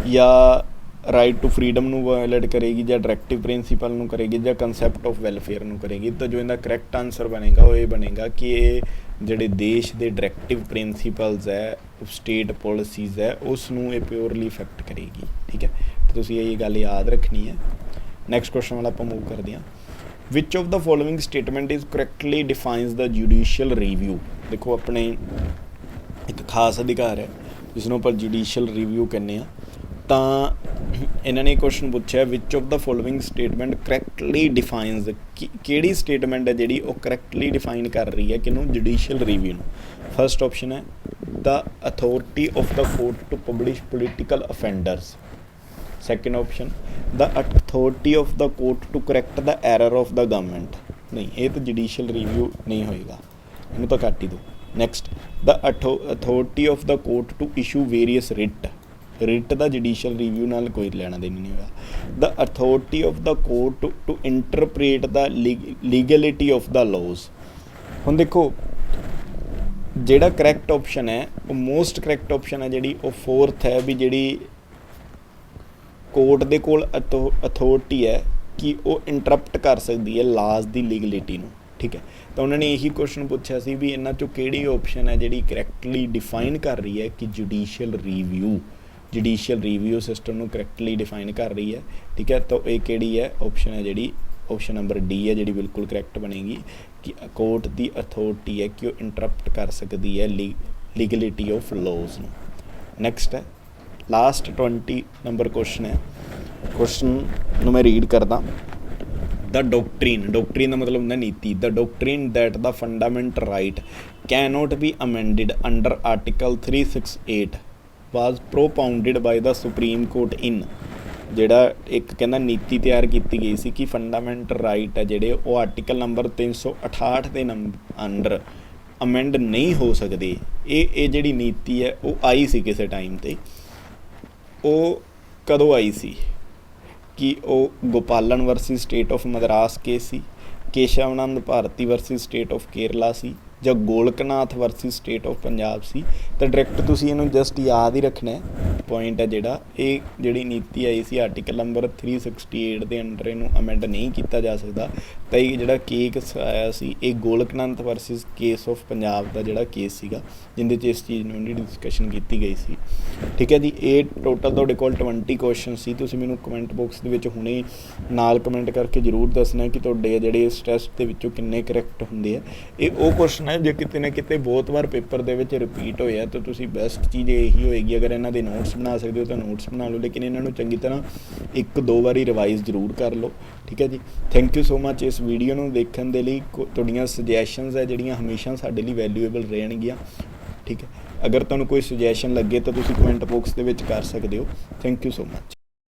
ਜਾਂ ਰਾਈਟ ਟੂ ਫਰੀਡਮ ਨੂੰ ਵਾਇਲੇਟ ਕਰੇਗੀ, ਜਾਂ ਡਾਇਰੈਕਟਿਵ ਪ੍ਰਿੰਸੀਪਲ ਨੂੰ ਕਰੇਗੀ, ਜਾਂ ਕੰਸੈਪਟ ਆਫ ਵੈਲਫੇਅਰ ਨੂੰ ਕਰੇਗੀ। ਤਾਂ ਜੋ ਇਹਦਾ ਕਰੈਕਟ ਆਨਸਰ ਬਣੇਗਾ ਉਹ ਇਹ ਬਣੇਗਾ ਕਿ ਇਹ ਜਿਹੜੇ ਦੇਸ਼ ਦੇ ਡਾਇਰੈਕਟਿਵ ਪ੍ਰਿੰਸੀਪਲਸ ਹੈ, ਸਟੇਟ ਪੋਲਿਸੀਜ਼ ਹੈ, ਉਸ ਨੂੰ ਇਹ ਪਿਓਰਲੀ ਇਫੈਕਟ ਕਰੇਗੀ, ਠੀਕ ਹੈ। ਤਾਂ ਤੁਸੀਂ ਇਹ ਗੱਲ ਯਾਦ ਰੱਖਣੀ ਹੈ। ਨੈਕਸਟ ਕੁਐਸਚਨ ਵਾਲਾ ਆਪਾਂ ਮੂਵ ਕਰਦੇ ਹਾਂ। Which of the following statement is correctly defines the judicial review. ਦੇਖੋ ਆਪਣੇ ਇੱਕ ਖਾਸ ਅਧਿਕਾਰ ਹੈ ਜਿਸ ਨੂੰ ਆਪਾਂ ਜੁਡੀਸ਼ੀਅਲ ਰਿਵਿਊ ਕਹਿੰਦੇ ਹਾਂ। ਤਾਂ ਇਹਨਾਂ ਨੇ ਕੁਐਸਚਨ ਪੁੱਛਿਆ which of the following statement correctly defines, ਕਿਹੜੀ ਸਟੇਟਮੈਂਟ ਹੈ ਜਿਹੜੀ ਉਹ ਕਰੈਕਟਲੀ ਡਿਫਾਈਨ ਕਰ ਰਹੀ ਹੈ ਕਿਹਨੂੰ, ਜੁਡੀਸ਼ੀਅਲ ਰਿਵਿਊ ਨੂੰ। ਫਸਟ ਆਪਸ਼ਨ ਹੈ the authority of the court to publish political offenders. Second option the authority of the court to correct the error of the government. ਨਹੀਂ ਇਹ ਤਾਂ ਜੁਡੀਸ਼ੀਅਲ ਰਿਵਿਊ ਨਹੀਂ ਹੋਏਗਾ, ਇਹਨੂੰ ਤਾਂ ਕੱਟ ਹੀ ਦਿਓ। Next the authority of the court to issue various writ. Writ ਦਾ ਜੁਡੀਸ਼ੀਅਲ ਰਿਵਿਊ ਨਾਲ ਕੋਈ ਲੈਣਾ ਦੇਣਾ ਨਹੀਂ ਹੋਇਆ। The authority of the court to interpret the legality of the laws. ਹੁਣ ਦੇਖੋ ਜਿਹੜਾ ਕਰੈਕਟ ਆਪਸ਼ਨ ਹੈ ਉਹ ਮੋਸਟ ਕਰੈਕਟ ਆਪਸ਼ਨ ਹੈ ਜਿਹੜੀ ਉਹ 4th ਹੈ ਵੀ ਜਿਹੜੀ ਕੋਰਟ ਦੇ ਕੋਲ ਅਥਾਰਟੀ ਹੈ ਕਿ ਉਹ ਇੰਟਰਪਟ ਕਰ ਸਕਦੀ ਹੈ ਲਾਜ਼ ਦੀ ਲੀਗਲਿਟੀ ਨੂੰ, ਠੀਕ ਹੈ। ਤਾਂ ਉਹਨਾਂ ਨੇ ਇਹੀ ਕੁਐਸਚਨ ਪੁੱਛਿਆ ਸੀ ਵੀ ਇਹਨਾਂ 'ਚੋਂ ਕਿਹੜੀ ਆਪਸ਼ਨ ਹੈ ਜਿਹੜੀ ਕਰੈਕਟਲੀ ਡਿਫਾਈਨ ਕਰ ਰਹੀ ਹੈ ਕਿ ਜੁਡੀਸ਼ੀਅਲ ਰਿਵਿਊ ਸਿਸਟਮ ਨੂੰ ਕਰੈਕਟਲੀ ਡਿਫਾਈਨ ਕਰ ਰਹੀ ਹੈ, ਠੀਕ ਹੈ। ਤਾਂ ਇਹ ਕਿਹੜੀ ਹੈ ਆਪਸ਼ਨ ਹੈ ਜਿਹੜੀ ਆਪਸ਼ਨ ਨੰਬਰ ਡੀ ਹੈ ਜਿਹੜੀ ਬਿਲਕੁਲ ਕਰੈਕਟ ਬਣੇਗੀ ਕਿ ਕੋਰਟ ਦੀ ਅਥਾਰਟੀ ਹੈ ਕਿ ਉਹ ਇੰਟਰਪਟ ਕਰ ਸਕਦੀ ਹੈ ਲੀਗਲਿਟੀ ਆਫ ਲਾਜ਼ ਨੂੰ। ਨੈਕਸਟ ਹੈ ਲਾਸਟ 20 ਨੰਬਰ ਕੁਐਸਚਨ ਹੈ। ਕੁਐਸਚਨ ਨੂੰ ਮੈਂ ਰੀਡ ਕਰਦਾ। ਦ ਡਾਕਟਰੀਨ ਦਾ ਮਤਲਬ ਹੁੰਦਾ ਨੀਤੀ। The doctrine that the fundamental right cannot be amended under article 368 was propounded by the Supreme Court in. ਜਿਹੜਾ ਇੱਕ ਕਹਿੰਦਾ ਨੀਤੀ ਤਿਆਰ ਕੀਤੀ ਗਈ ਸੀ ਕਿ ਫੰਡਾਮੈਂਟਲ ਰਾਈਟ ਹੈ ਜਿਹੜੇ ਉਹ ਆਰਟੀਕਲ ਨੰਬਰ 368 ਦੇ ਅੰਡਰ ਅਮੈਂਡ ਨਹੀਂ ਹੋ ਸਕਦੇ। ਇਹ ਜਿਹੜੀ ਨੀਤੀ ਹੈ ਉਹ ਆਈ ਸੀ ਕਿਸੇ ਟਾਈਮ 'ਤੇ। ਉਹ ਕਦੋਂ ਆਈ ਸੀ ਕਿ ਉਹ Gopalan versus state of Madras case ਸੀ, Kesavananda Bharati versus state of Kerala ਸੀ, ਜਾਂ Golaknath versus state of Punjab ਸੀ। ਤਾਂ ਡਾਇਰੈਕਟ ਤੁਸੀਂ ਇਹਨੂੰ ਜਸਟ ਯਾਦ ਹੀ ਰੱਖਣਾ ਪੁਆਇੰਟ ਹੈ ਜਿਹੜਾ ਇਹ ਜਿਹੜੀ ਨੀਤੀ ਆਈ ਸੀ ਆਰਟੀਕਲ ਨੰਬਰ 368 ਦੇ ਅੰਡਰ ਇਹਨੂੰ ਅਮੈਂਡ ਨਹੀਂ ਕੀਤਾ ਜਾ ਸਕਦਾ। ਤਾਂ ਇਹ ਜਿਹੜਾ ਕੇਸ ਆਇਆ ਸੀ ਇਹ ਗੋਲਕਨਾਥ ਵਰਸਿਸ ਕੇਸ ਆਫ ਪੰਜਾਬ ਦਾ ਜਿਹੜਾ ਕੇਸ ਸੀਗਾ ਜਿਹਦੇ 'ਚ ਇਸ ਚੀਜ਼ ਨੂੰ ਡਿਸਕਸ਼ਨ ਕੀਤੀ ਗਈ ਸੀ, ਠੀਕ ਹੈ ਜੀ। ਇਹ ਟੋਟਲ ਤੁਹਾਡੇ ਕੋਲ 20 ਕੁਐਸਚਨ ਸੀ। ਤੁਸੀਂ ਮੈਨੂੰ ਕਮੈਂਟ ਬਾਕਸ ਦੇ ਵਿੱਚ ਹੁਣੇ ਨਾਲ ਕਮੈਂਟ ਕਰਕੇ ਜ਼ਰੂਰ ਦੱਸਣਾ ਕਿ ਤੁਹਾਡੇ ਜਿਹੜੇ ਇਸ ਟੈਸਟ ਦੇ ਵਿੱਚੋਂ ਕਿੰਨੇ ਕਰੈਕਟ ਹੁੰਦੇ ਆ। ਇਹ ਉਹ ਕੁਐਸਚਨ ਹੈ ਜੇ ਕਿਤੇ ਨਾ ਕਿਤੇ ਬਹੁਤ ਵਾਰ ਪੇਪਰ ਦੇ ਵਿੱਚ ਰਿਪੀਟ ਹੋਇਆ ਤਾਂ ਤੁਸੀਂ ਬੈਸਟ ਚੀਜ਼ ਇਹੀ ਹੋਏਗੀ ਅਗਰ ਇਹਨਾਂ ਦੇ ਨੋਟਸ ਬਣਾ ਸਕਦੇ ਹੋ ਤਾਂ ਨੋਟਸ ਬਣਾ ਲਓ, ਲੇਕਿਨ ਇਹਨਾਂ ਨੂੰ ਚੰਗੀ ਤਰ੍ਹਾਂ 1-2 ਵਾਰੀ ਰਿਵਾਈਜ਼ ਜ਼ਰੂਰ ਕਰ ਲਓ, ਠੀਕ ਹੈ ਜੀ। ਥੈਂਕ ਯੂ ਸੋ ਮਚ ਇਸ ਵੀਡੀਓ ਨੂੰ ਦੇਖਣ ਦੇ ਲਈ। ਤੁਹਾਡੀਆਂ ਸੁਜੈਸ਼ਨਸ ਹੈ ਜਿਹੜੀਆਂ ਹਮੇਸ਼ਾ ਸਾਡੇ ਲਈ ਵੈਲਿਊਏਬਲ ਰਹਿਣਗੀਆਂ, ਠੀਕ ਹੈ। ਅਗਰ ਤੁਹਾਨੂੰ ਕੋਈ ਸੁਜੈਸ਼ਨ ਲੱਗੇ ਤਾਂ ਤੁਸੀਂ ਕਮੈਂਟ ਬਾਕਸ ਦੇ ਵਿੱਚ ਕਰ ਸਕਦੇ ਹੋ। Thank you so much.